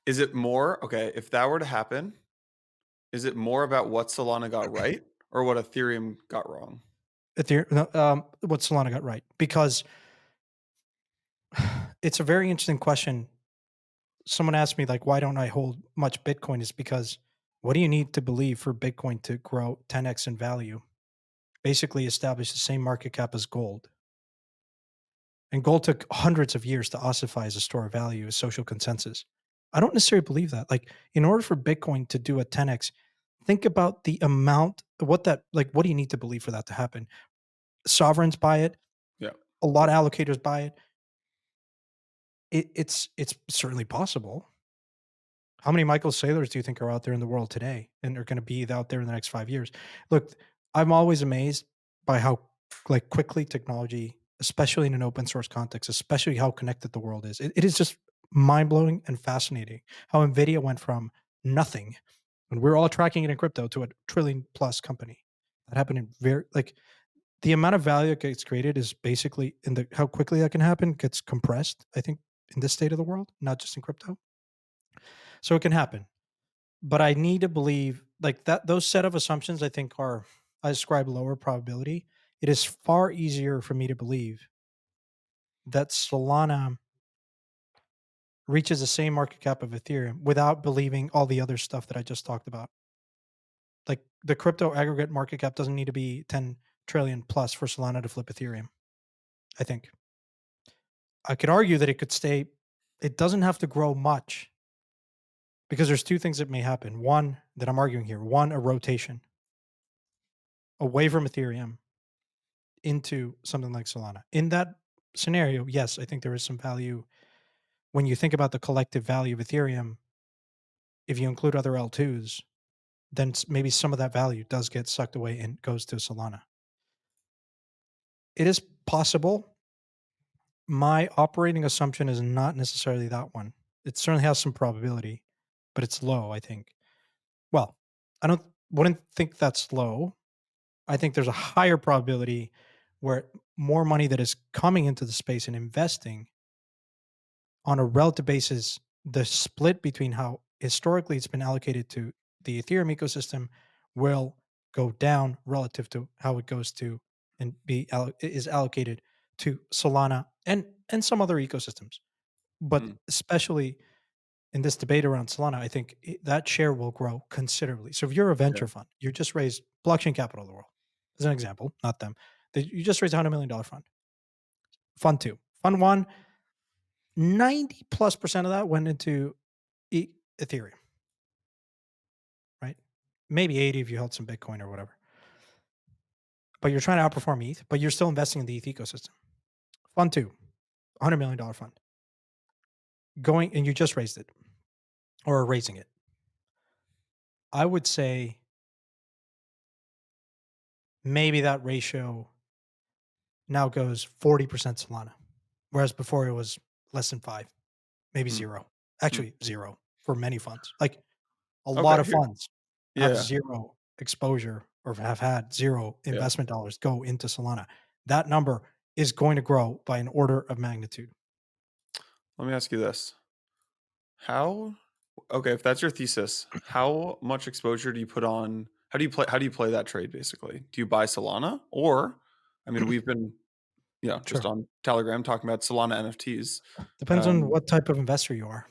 Is it more okay, if that were to happen, is it more about what Solana got right or what Ethereum got wrong? Ethereum, no, what Solana got right, because it's a very interesting question. Someone asked me like, why don't I hold much Bitcoin? Is because what do you need to believe for Bitcoin to grow 10x in value? Basically, establish the same market cap as gold. And gold took hundreds of years to ossify as a store of value, as social consensus. I don't necessarily believe that. Like, in order for Bitcoin to do a 10x, think about the amount, what that, like, what do you need to believe for that to happen? Sovereigns buy it, Yeah. a lot of allocators buy it. It's certainly possible. How many Michael Saylors do you think are out there in the world today and are going to be out there in the next 5 years? Look, I'm always amazed by how like quickly technology, especially in an open source context, especially how connected the world is. It is just mind blowing and fascinating how Nvidia went from nothing when we're all tracking it in crypto to a trillion plus company. That happened in very like the amount of value that gets created is basically in the how quickly that can happen gets compressed. I think in this state of the world, not just in crypto, so it can happen. But I need to believe like that those set of assumptions I think are I ascribe lower probability. It is far easier for me to believe that Solana reaches the same market cap of Ethereum without believing all the other stuff that I just talked about. Like the crypto aggregate market cap doesn't need to be 10 trillion plus for Solana to flip Ethereum. I think I could argue that it could stay, it doesn't have to grow much because there's two things that may happen. One, that I'm arguing here, one, a rotation away from Ethereum into something like Solana. In that scenario, yes, I think there is some value when you think about the collective value of Ethereum. If you include other L2s, then maybe some of that value does get sucked away and goes to Solana. It is possible. My operating assumption is not necessarily that one. It certainly has some probability, but it's low, I think. Well, I don't wouldn't think that's low. I think there's a higher probability where more money that is coming into the space and investing on a relative basis, the split between how historically it's been allocated to the Ethereum ecosystem will go down relative to how it goes to and is allocated to Solana and some other ecosystems. But Mm, especially in this debate around Solana, I think that share will grow considerably. So if you're a yeah. venture fund, you just raised blockchain capital of the world, as an example, not them. You just raised $100 million fund. Fund two, fund one, 90 plus percent of that went into Ethereum, right? Maybe 80 if you held some Bitcoin or whatever. But you're trying to outperform ETH, but you're still investing in the ETH ecosystem. Fund two, $100 million fund. Going and you just raised it or are raising it. I would say maybe that ratio now goes 40% Solana, whereas before it was less than five, maybe Mm, zero. mm. Actually, zero for many funds. Like a lot Okay, of here. funds have Yeah. zero exposure or have had zero Yeah. investment dollars go into Solana. That number is going to grow by an order of magnitude. Let me ask you this. How okay, if that's your thesis, how much exposure do you put on how do you play that trade basically? Do you buy Solana? Or I mean, we've been, just Sure. on Telegram talking about Solana NFTs. Depends on Um, what type of investor you are.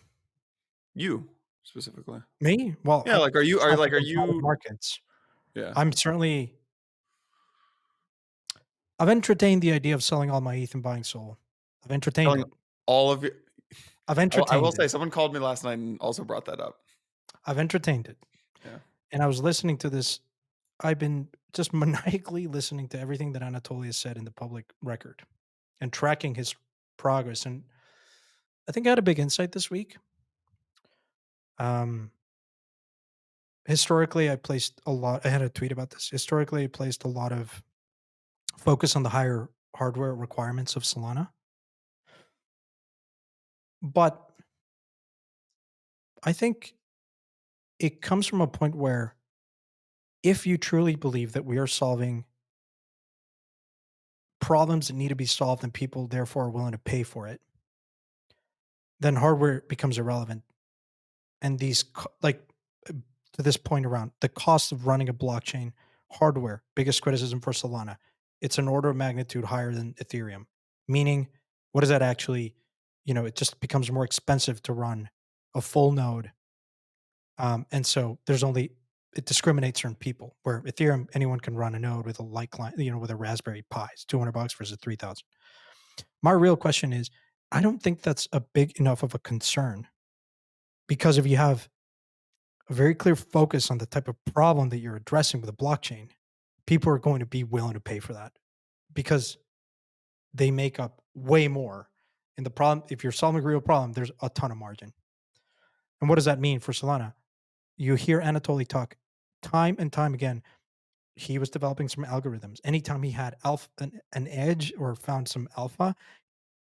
you specifically. Me? Well, Yeah, like it's not like are I'm private you markets. yeah. I'm certainly I've entertained the idea of selling all my ETH and buying Sol. I've entertained Selling it. all of it. I've I will entertained it. say someone called me last night and also brought that up. I've entertained it. Yeah. And I was listening to this. I've been just maniacally listening to everything that Anatoly has said in the public record and tracking his progress. And I think I had a big insight this week. Um, Historically, I had a tweet about this. Historically, I placed a lot of focus on the higher hardware requirements of Solana. But I think it comes from a point where if you truly believe that we are solving problems that need to be solved and people therefore are willing to pay for it, then hardware becomes irrelevant. And to this point around the cost of running a blockchain hardware, biggest criticism for Solana, it's an order of magnitude higher than Ethereum. Meaning, what does that actually, it just becomes more expensive to run a full node. And so it discriminates certain people. Where Ethereum, anyone can run a node with a light client, with a Raspberry Pi, it's $200 versus 3,000. My real question is, I don't think that's a big enough of a concern because if you have a very clear focus on the type of problem that you're addressing with a blockchain, people are going to be willing to pay for that because they make up way more. And the problem, if you're solving a real problem, there's a ton of margin. And what does that mean for Solana? You hear Anatoly talk time and time again. He was developing some algorithms. Anytime he had an edge or found some alpha,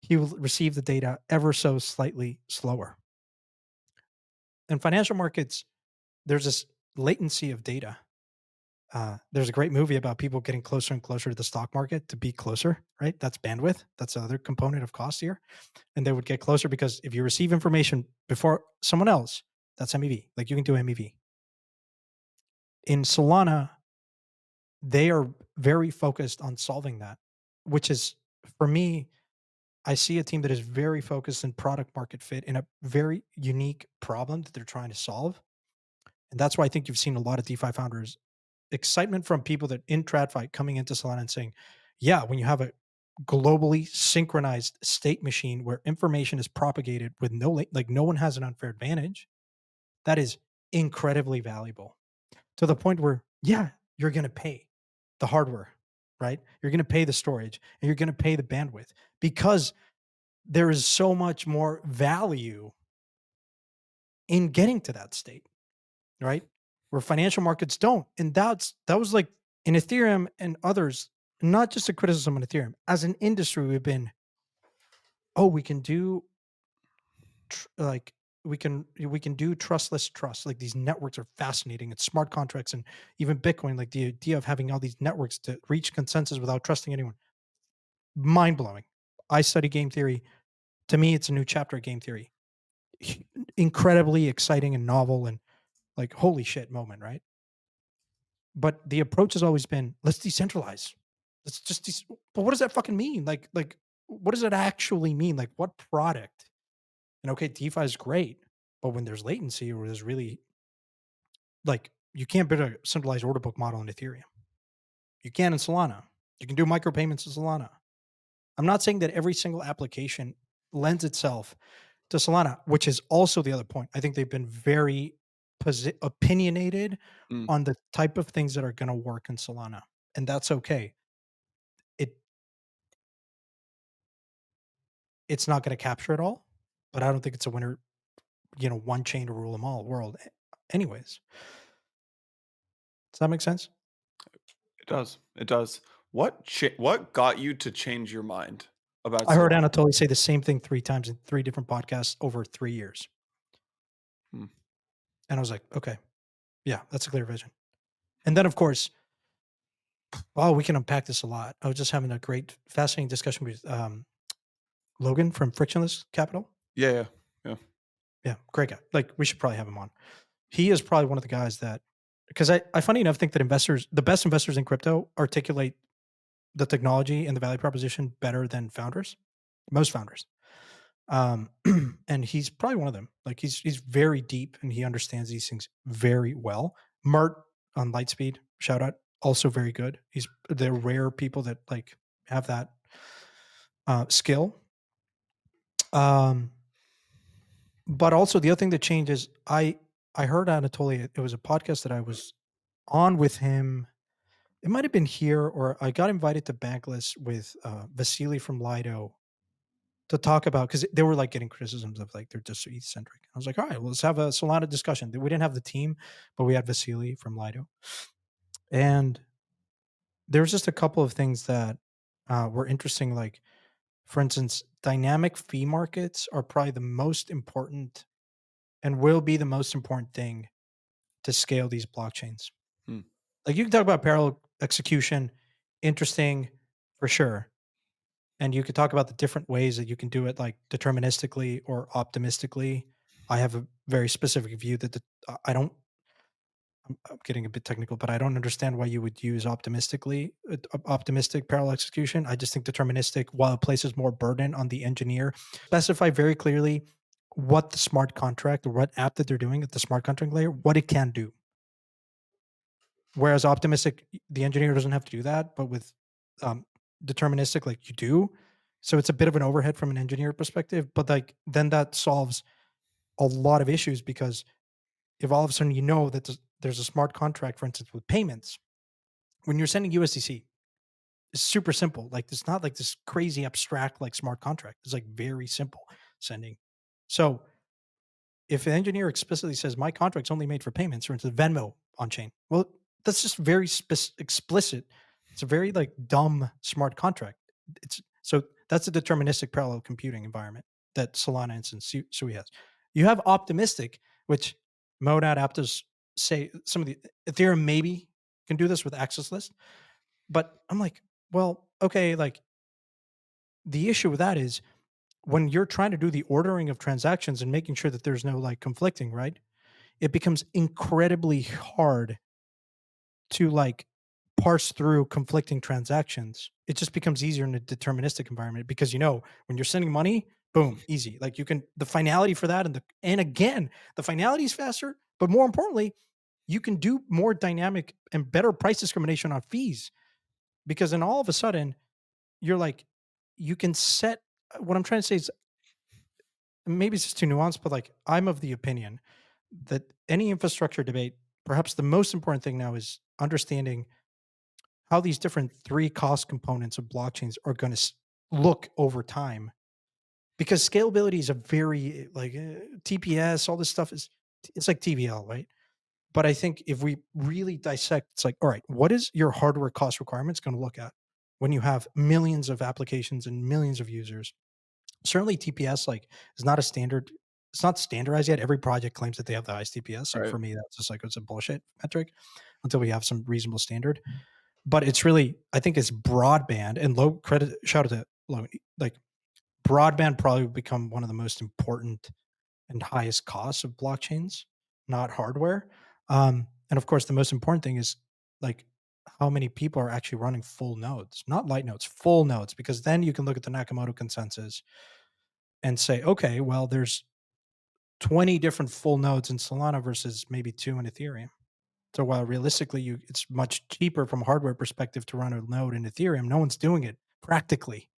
he will receive the data ever so slightly slower. In financial markets, there's this latency of data. There's a great movie about people getting closer and closer to the stock market to be closer, right? That's bandwidth. That's another component of cost here. And they would get closer because if you receive information before someone else, that's MEV. Like you can do MEV. In Solana, they are very focused on solving that, which is for me, I see a team that is very focused in product market fit in a very unique problem that they're trying to solve. And that's why I think you've seen a lot of DeFi founders excitement from people that in TradFi coming into Solana and saying, yeah, when you have a globally synchronized state machine where information is propagated with no one has an unfair advantage, that is incredibly valuable to the point where, yeah, you're going to pay the hardware, right? You're going to pay the storage and you're going to pay the bandwidth because there is so much more value in getting to that state, right? Where financial markets don't. And that was like in Ethereum and others, not just a criticism on Ethereum. As an industry, we've been, oh, we can do like we can do trustless trust. Like these networks are fascinating. It's smart contracts and even Bitcoin, like the idea of having all these networks to reach consensus without trusting anyone. Mind blowing. I study game theory. To me, it's a new chapter of game theory. Incredibly exciting and novel and like holy shit moment, right? But the approach has always been, let's decentralize. Let's just but what does that fucking mean? Like what does it actually mean? Like what product? And okay, DeFi is great, but when there's latency or there's really like you can't build a centralized order book model in Ethereum. You can in Solana. You can do micropayments in Solana. I'm not saying that every single application lends itself to Solana, which is also the other point. I think they've been very opinionated Mm. on the type of things that are going to work in Solana, and that's okay. It it's not going to capture it all, but I don't think it's a winner. One chain to rule them all world. Anyways, does that make sense? It does. It does. What got you to change your mind about I heard Solana? Anatoly say the same thing 3 times in 3 different podcasts over 3 years, Hmm. and I was like, okay, yeah, that's a clear vision. And then, of course, oh, we can unpack this a lot. I was just having a great, fascinating discussion with Logan from Frictionless Capital. Yeah, yeah, yeah. Yeah, great guy. Like, we should probably have him on. He is probably one of the guys that, because I funny enough, think that the best investors in crypto articulate the technology and the value proposition better than founders, most founders. Um, and he's probably one of them. Like, he's very deep and he understands these things very well. Mert on Lightspeed, shout out, also very good. They're rare people that like have that skill. Um, but also the other thing that changes, I heard Anatoly. It was a podcast that I was on with him. It might have been here, or I got invited to Bankless with Vasily from Lido to talk about because they were like getting criticisms of like they're just so ETH centric. I was like, all right, well, let's have a Solana discussion. We didn't have the team, but we had Vasily from Lido, and there was just a couple of things that were interesting. Like, for instance, dynamic fee markets are probably the most important and will be the most important thing to scale these blockchains. Hmm. Like you can talk about parallel execution, interesting for sure. And you could talk about the different ways that you can do it, like deterministically or optimistically. I have a very specific view that I don't. I'm getting a bit technical, but I don't understand why you would use optimistic parallel execution. I just think deterministic, while it places more burden on the engineer, specify very clearly what the smart contract or what app that they're doing at the smart contract layer, what it can do. Whereas optimistic, the engineer doesn't have to do that, but with um, deterministic, like you do. So it's a bit of an overhead from an engineer perspective, but like then that solves a lot of issues because if all of a sudden you know that there's a smart contract, for instance, with payments, when you're sending USDC, it's super simple. Like it's not like this crazy abstract like smart contract. It's like very simple sending. So if an engineer explicitly says my contract's only made for payments, for instance, Venmo on chain, well, that's just very explicit. It's a very like dumb smart contract. It's so that's a deterministic parallel computing environment that Solana and Sui has. You have optimistic, which Monad Aptos say some of the Ethereum maybe can do this with access list, but I'm like, well, okay, like the issue with that is when you're trying to do the ordering of transactions and making sure that there's no like conflicting, right? It becomes incredibly hard to like parse through conflicting transactions. It just becomes easier in a deterministic environment because when you're sending money, boom, easy. Like you can the finality for that and again, the finality is faster, but more importantly, you can do more dynamic and better price discrimination on fees because then all of a sudden you're like you can set what I'm trying to say is maybe it's just too nuanced, but like I'm of the opinion that any infrastructure debate, perhaps the most important thing now is understanding how these different three cost components of blockchains are going to look over time. Because scalability is a very like TPS, all this stuff is it's like TVL, right? But I think if we really dissect, it's like, all right, what is your hardware cost requirements going to look at when you have millions of applications and millions of users? Certainly TPS like is not a standard. It's not standardized yet. Every project claims that they have the highest TPS. So Right. for me, that's just like it's a bullshit metric until we have some reasonable standard. But it's really, I think it's broadband and low credit. Shout out to low, like broadband probably would become one of the most important and highest costs of blockchains, not hardware. And of course, the most important thing is like how many people are actually running full nodes, not light nodes, full nodes, because then you can look at the Nakamoto consensus and say, okay, well, there's 20 different full nodes in Solana versus maybe two in Ethereum. So while realistically it's much cheaper from a hardware perspective to run a node in Ethereum, no one's doing it practically.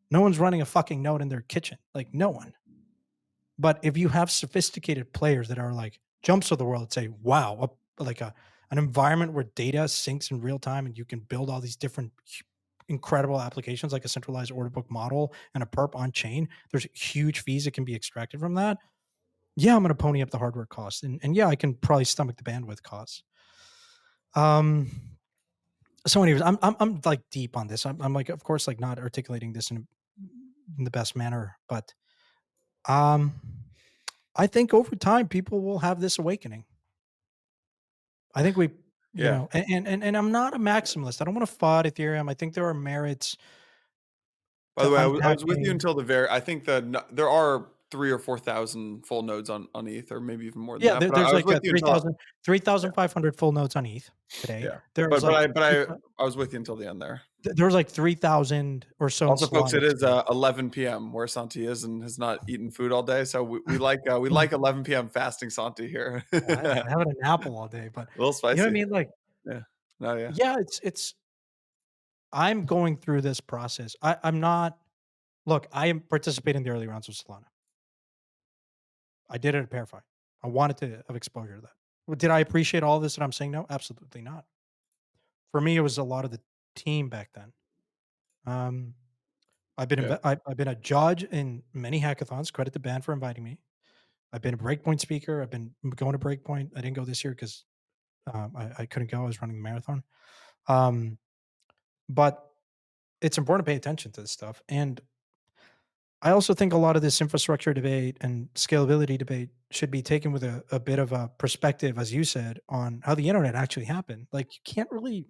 No one's running a fucking node in their kitchen. Like no one. But if you have sophisticated players that are like jumps of the world, say, wow, an environment where data syncs in real time and you can build all these different incredible applications like a centralized order book model and a perp on chain, there's huge fees that can be extracted from that. Yeah, I'm going to pony up the hardware costs, and yeah, I can probably stomach the bandwidth costs. Um, so, anyways, I'm like deep on this. I'm like, of course, like not articulating this in the best manner, but um, I think over time people will have this awakening. I think we, Yeah. and I'm not a maximalist. I don't want to FUD Ethereum. I think there are merits By the to way, I was with you unpacking. until the very. I think there are 3 or 4 thousand full nodes on ETH, or maybe even more than Yeah, that. But I there's was like with a you until 3,500 full nodes on ETH today. yeah. There's But but like I but I was with you until the end there. there's like 3,000 or so in Also, folks, Solana it is today. 11 p.m. where Santi is and has not eaten food all day, so we like 11 p.m. fasting Santi here. I haven't an apple all day, but A little you know what I spicy. mean? Like, Yeah. No, yeah. yeah, it's I'm going through this process. I'm not look, I am participating in the early rounds of Solana. I did it at Parify. I wanted to have exposure to that. Did I appreciate all this that I'm saying? No, absolutely not. For me, it was a lot of the team back then. Um, Yeah. I've been a judge in many hackathons. Credit to Ban for inviting me. I've been a Breakpoint speaker. I've been going to Breakpoint. I didn't go this year because I couldn't go. I was running the marathon. Um, but it's important to pay attention to this stuff. And I also think a lot of this infrastructure debate and scalability debate should be taken with a bit of a perspective, as you said, on how the internet actually happened. Like, you can't really,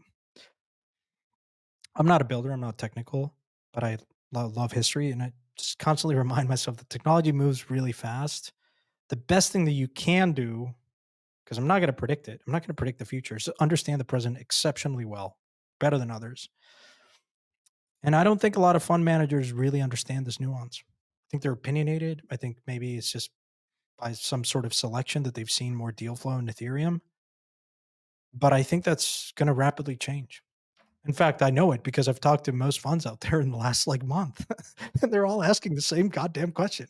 I'm not a builder, I'm not technical, but I love history. And I just constantly remind myself that technology moves really fast. The best thing that you can do, because I'm not going to predict it, I'm not going to predict the future, is to understand the present exceptionally well, better than others. And I don't think a lot of fund managers really understand this nuance. I think they're opinionated. I think maybe it's just by some sort of selection that they've seen more deal flow in Ethereum. But I think that's going to rapidly change. In fact, I know it because I've talked to most funds out there in the last like month, and they're all asking the same goddamn question.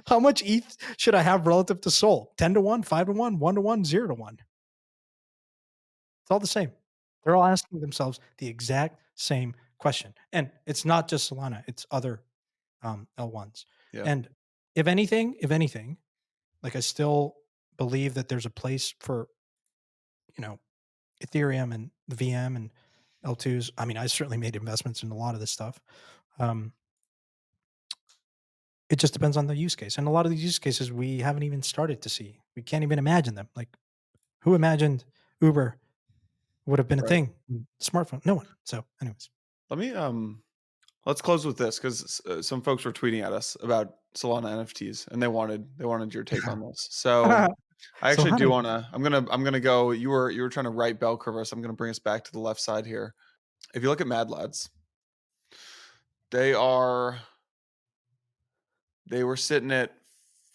How much ETH should I have relative to Sol? 10 to 1, 5 to 1, 1 to 1, 0 to 1. It's all the same. They're all asking themselves the exact same question. And it's not just Solana, it's other L1s. Yeah. And if anything, like I still believe that there's a place for, you know, Ethereum and the VM and L2s. I mean, I certainly made investments in a lot of this stuff. Um, it just depends on the use case. And a lot of these use cases we haven't even started to see. We can't even imagine them. Like, who imagined Uber would have been a Right. thing? Smartphone, no one. So, anyways. Let me let's close with this because some folks were tweeting at us about Solana NFTs and they wanted your take on this. So I So actually how do do want to. I'm gonna go. You were trying to right bell curve us. I'm gonna bring us back to the left side here. If you look at Mad Lads, they are they were sitting at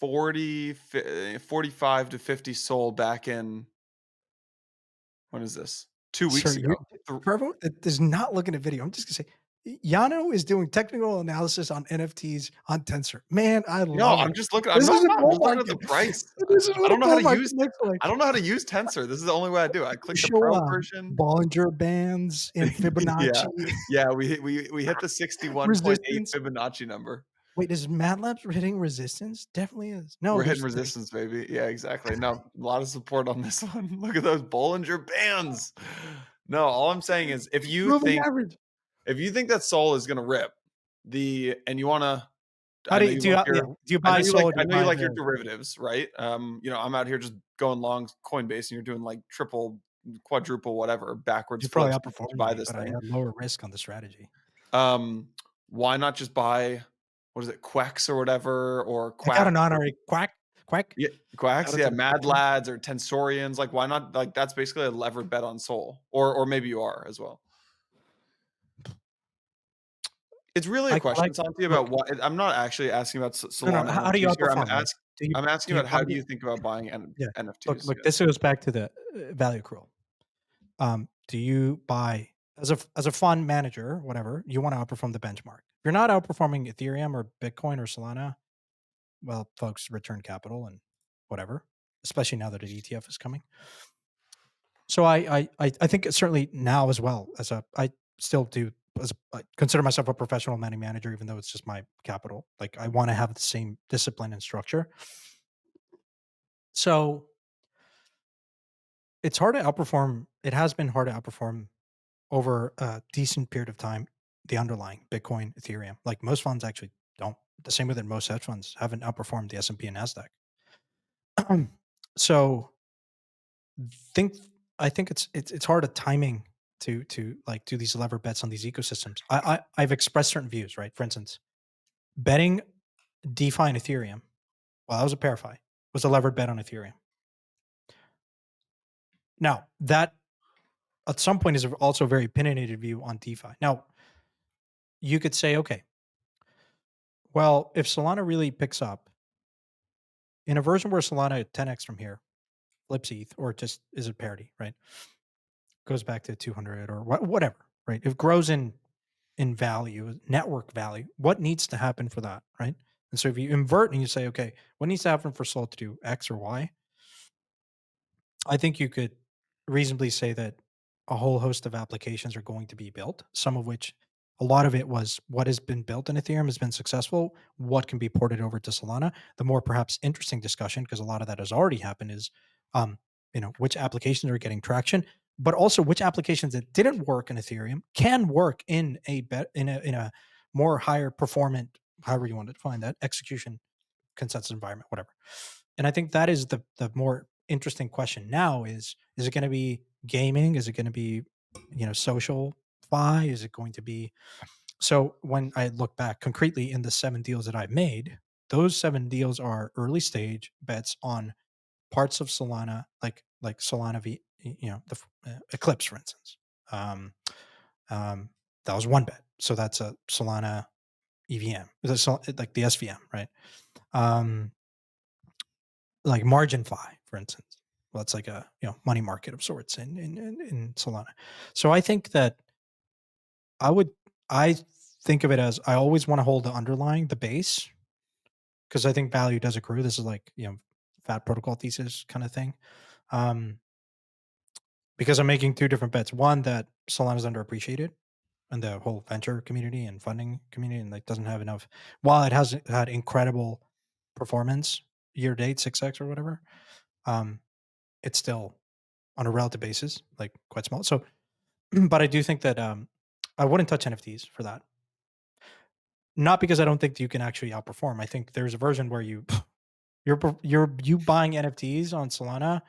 45 to 50 soul back in, when is this? 2 weeks sir, ago. you for everyone that is not looking at video, I'm just gonna say, Yano is doing technical analysis on NFTs on Tensor. Man, I No, love I'm it. just looking. This No, is I'm a not. I'm bull just looking at the market. price. This is I what a don't know how bull to market use. looks like. I don't know how to use Tensor. This is the only way I do. I You click the show, pro version. Bollinger Bands and Yeah, Fibonacci yeah. We hit the 61.8 resistance. Fibonacci number. Wait, is MATLAB hitting resistance? Definitely is. No, We're hitting there's resistance, baby. Yeah, exactly. No, a lot of support on this one. Look at those Bollinger Bands. No, all I'm saying is moving average. if you think that Sol is gonna rip, and you wanna, How I do know you you do like you yeah, your do you buy Sol or do I you know you buy like your Ethereum? derivatives, right? I'm out here just going long Coinbase and you're doing like triple, quadruple, whatever, backwards You're probably flips to outperforming buy me, this but I thing. had lower risk on the strategy. Um, why not just buy, what is it, Quex or whatever, or I got Quack? an honorary quack. Yeah, Shout Quacks, out to yeah, the Mad quack. Lads or Tensorians. Like, why not? Like, that's basically a levered bet on Sol, or maybe you are as well. It's really a I question, like Santi, look, about what. I'm not actually asking about no, Solana how do you NFTs here. outperform, right? I'm asking Do you about buy how do the you think about buying yeah. NFTs? Look, Yes. this goes back to the, value accrual. Do you buy as a fund manager, whatever, you wanna outperform the benchmark. If you're not outperforming Ethereum or Bitcoin or Solana, well, folks, return capital and whatever, especially now that an ETF is coming. So I think it's certainly now as well as a I still do as I consider myself a professional money manager, even though it's just my capital. Like, I want to have the same discipline and structure. So it's hard to outperform. It has been hard to outperform over a decent period of time the underlying Bitcoin, Ethereum. Like, most funds actually don't. The same way that most hedge funds haven't outperformed the S&P and Nasdaq. So think I think it's hard at timing to like do these lever bets on these ecosystems. I've expressed certain views, right? For instance, betting DeFi and Ethereum, well, that was a ParaFi, was a levered bet on Ethereum. Now, that at some point is also a very opinionated view on DeFi. Now, you could say, okay, well, if Solana really picks up in a version where Solana 10x from here, flips ETH, or just is a parity, right? Goes back to 200 or whatever, right? If it grows in value, network value, what needs to happen for that, right? And so if you invert and you say, okay, what needs to happen for Sol to do X or Y? I think you could reasonably say that a whole host of applications are going to be built, some of which A lot of it was what has been built in Ethereum has been successful. What can be ported over to Solana? The more perhaps interesting discussion, because a lot of that has already happened, is um, which applications are getting traction, but also which applications that didn't work in Ethereum can work in a more higher performant, however you want to define that, execution consensus environment, whatever. And I think that is the more interesting question now is it going to be gaming? Is it going to be, social fi? Is it going to be so when I look back concretely in the 7 deals that I've made, those 7 deals are early stage bets on parts of Solana, like Solana Eclipse, for instance. Um, that was one bet. So that's a Solana EVM, like the SVM, right? Um, like margin fi, for instance. Well, it's like a money market of sorts in Solana. So I think that I would I think of it as I always want to hold the underlying, the base, because I think value does accrue. This is like fat protocol thesis kind of thing. Um, because I'm making two different bets. One that Solana is underappreciated and the whole venture community and funding community, and like doesn't have enough. While it has had incredible performance year to date, 6x or whatever, um, it's still on a relative basis like quite small. So, but I do think that I wouldn't touch NFTs for that. Not because I don't think that you can actually outperform. I think there's a version where you buying NFTs on Solana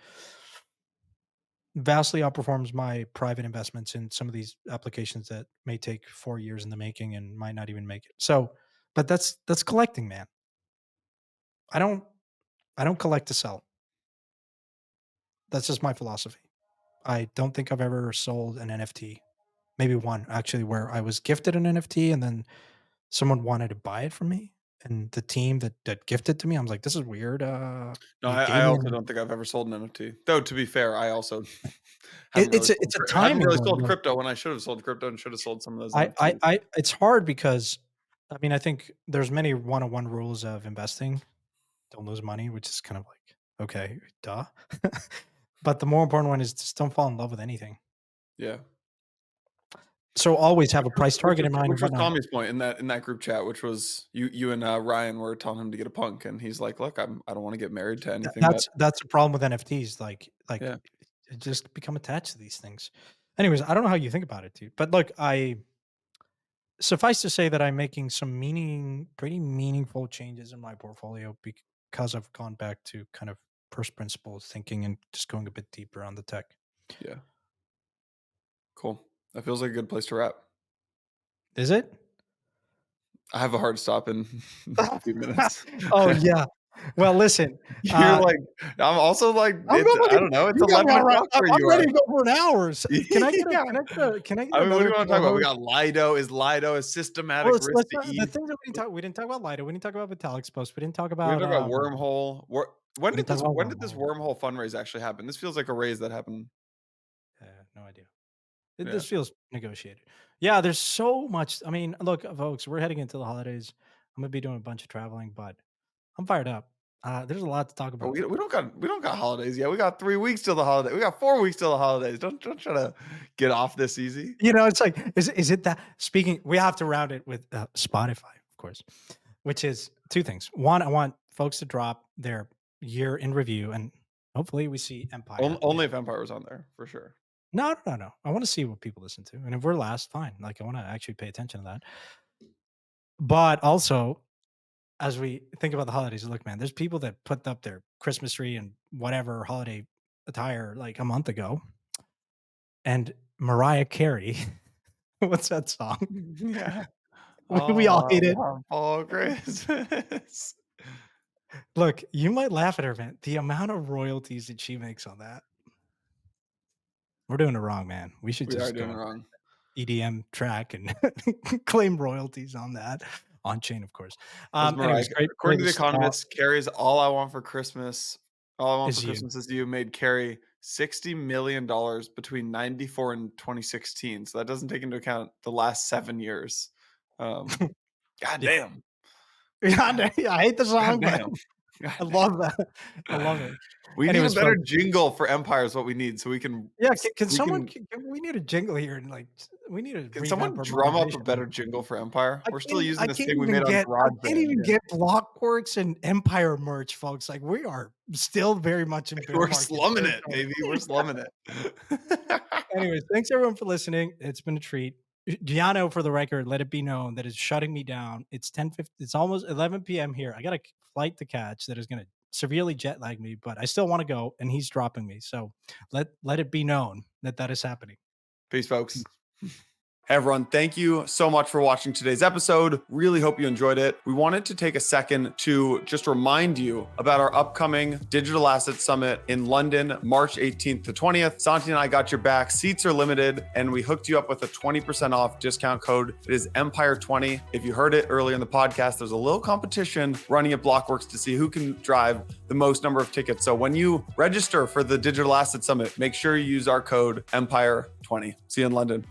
vastly outperforms my private investments in some of these applications that may take 4 years in the making and might not even make it. So, but that's collecting, man. I don't I don't collect to sell. That's just my philosophy. I don't think I've ever sold an NFT. Maybe one actually where I was gifted an NFT and then someone wanted to buy it from me. And the team that gifted to me, I was like, this is weird. No, You I gave me also an don't think I've ever sold an NFT. Though to be fair, I also it's a haven't timing really one. sold crypto when I should have sold crypto and should have sold some of those I NFTs. it's hard because I mean, I think there's many one-on-one rules of investing. Don't lose money, which is kind of like, okay, duh. But the more important one is just don't fall in love with anything. Yeah. So always have a price target in mind and Which was whatnot. Tommy's point in that group chat, which was you and Ryan were telling him to get a punk, and he's like, "Look, I don't want to get married to anything that." That's the problem with NFTs. Like Yeah. just become attached to these things. Anyways, I don't know how you think about it, dude. But look, I suffice to say that I'm making some pretty meaningful changes in my portfolio because I've gone back to kind of first principles thinking and just going a bit deeper on the tech. Yeah. Cool. That feels like a good place to wrap. Is it? I have a hard stop in a few minutes. Oh yeah. Well, listen, You're uh, like, I'm also like, I'm it's ready. I don't know, it's You got me all 11 right. o'clock where I'm you ready are. to go for an hour. Can I get a Yeah. can I get I mean, what do another you wanna talk about? We co-host? got Lido. Is Lido a systematic Well, risk let's to the ETH? things that we didn't talk about Lido. We didn't talk about Vitalik's post. We didn't talk We about didn't talk about Wormhole. we didn't talk about When did this wormhole. Wormhole fundraise actually happen? This feels like a raise that happened. No idea. Yeah. This feels negotiated. Yeah, there's so much. I mean, look, folks, we're heading into the holidays. I'm gonna be doing a bunch of traveling, but I'm fired up. There's a lot to talk But about. we don't got holidays yet. We got 3 weeks till the holiday. We got 4 weeks till the holidays. Don't try to get off this easy. It's like, is it that speaking? We have to round it with Spotify, of course, which is two things. One, I want folks to drop their year in review, and hopefully, we see Empire. Only if Empire was on there, for sure. No, no, no, no. I want to see what people listen to, and if we're last, fine. Like, I want to actually pay attention to that. But also, as we think about the holidays, look, man, there's people that put up their Christmas tree and whatever holiday attire like a month ago, and Mariah Carey. What's that song? Yeah. We all hate it. Oh, Christmas. Look, you might laugh at her, man. The amount of royalties that she makes on that, we're doing it wrong, man. We should We are just doing go it on wrong. EDM track and claim royalties on that on chain, of course. As Anyways, Mariah great way according to to The start Economist, Carrie's "All I Want for Christmas All I Want for is you. Christmas Is You" made Carrie $60 million between 94 and 2016, so that doesn't take into account the last 7 years. Um, Yeah. goddamn. Yeah, I hate the song, but Goddamn. I love that. I love it. We need a Anyways, better folks, jingle for Empire is what we need, so we can yeah, can we someone, can we need a jingle here and like, we need to can revamp someone our drum up a motivation. better jingle for Empire? We're still using I this can't thing we even made on get, I can't GarageBand. even Yeah. get Blockworks and Empire merch, folks. Like we are still very much in bear We're market slumming it, territory. baby. We're slumming it. Anyways, thanks everyone for listening. It's been a treat. Giano, for the record, let it be known that is shutting me down. It's 10:50. It's almost 11 p.m. here. I got a flight to catch that is going to severely jet lag me, but I still want to go, and he's dropping me. So let it be known that that is happening. Peace, folks. Hey everyone, thank you so much for watching today's episode. Really hope you enjoyed it. We wanted to take a second to just remind you about our upcoming Digital Asset Summit in London, March 18th to 20th. Santi and I got your back. Seats are limited, and we hooked you up with a 20% off discount code. It is Empire20. If you heard it earlier in the podcast, there's a little competition running at Blockworks to see who can drive the most number of tickets. So when you register for the Digital Asset Summit, make sure you use our code Empire20. See you in London.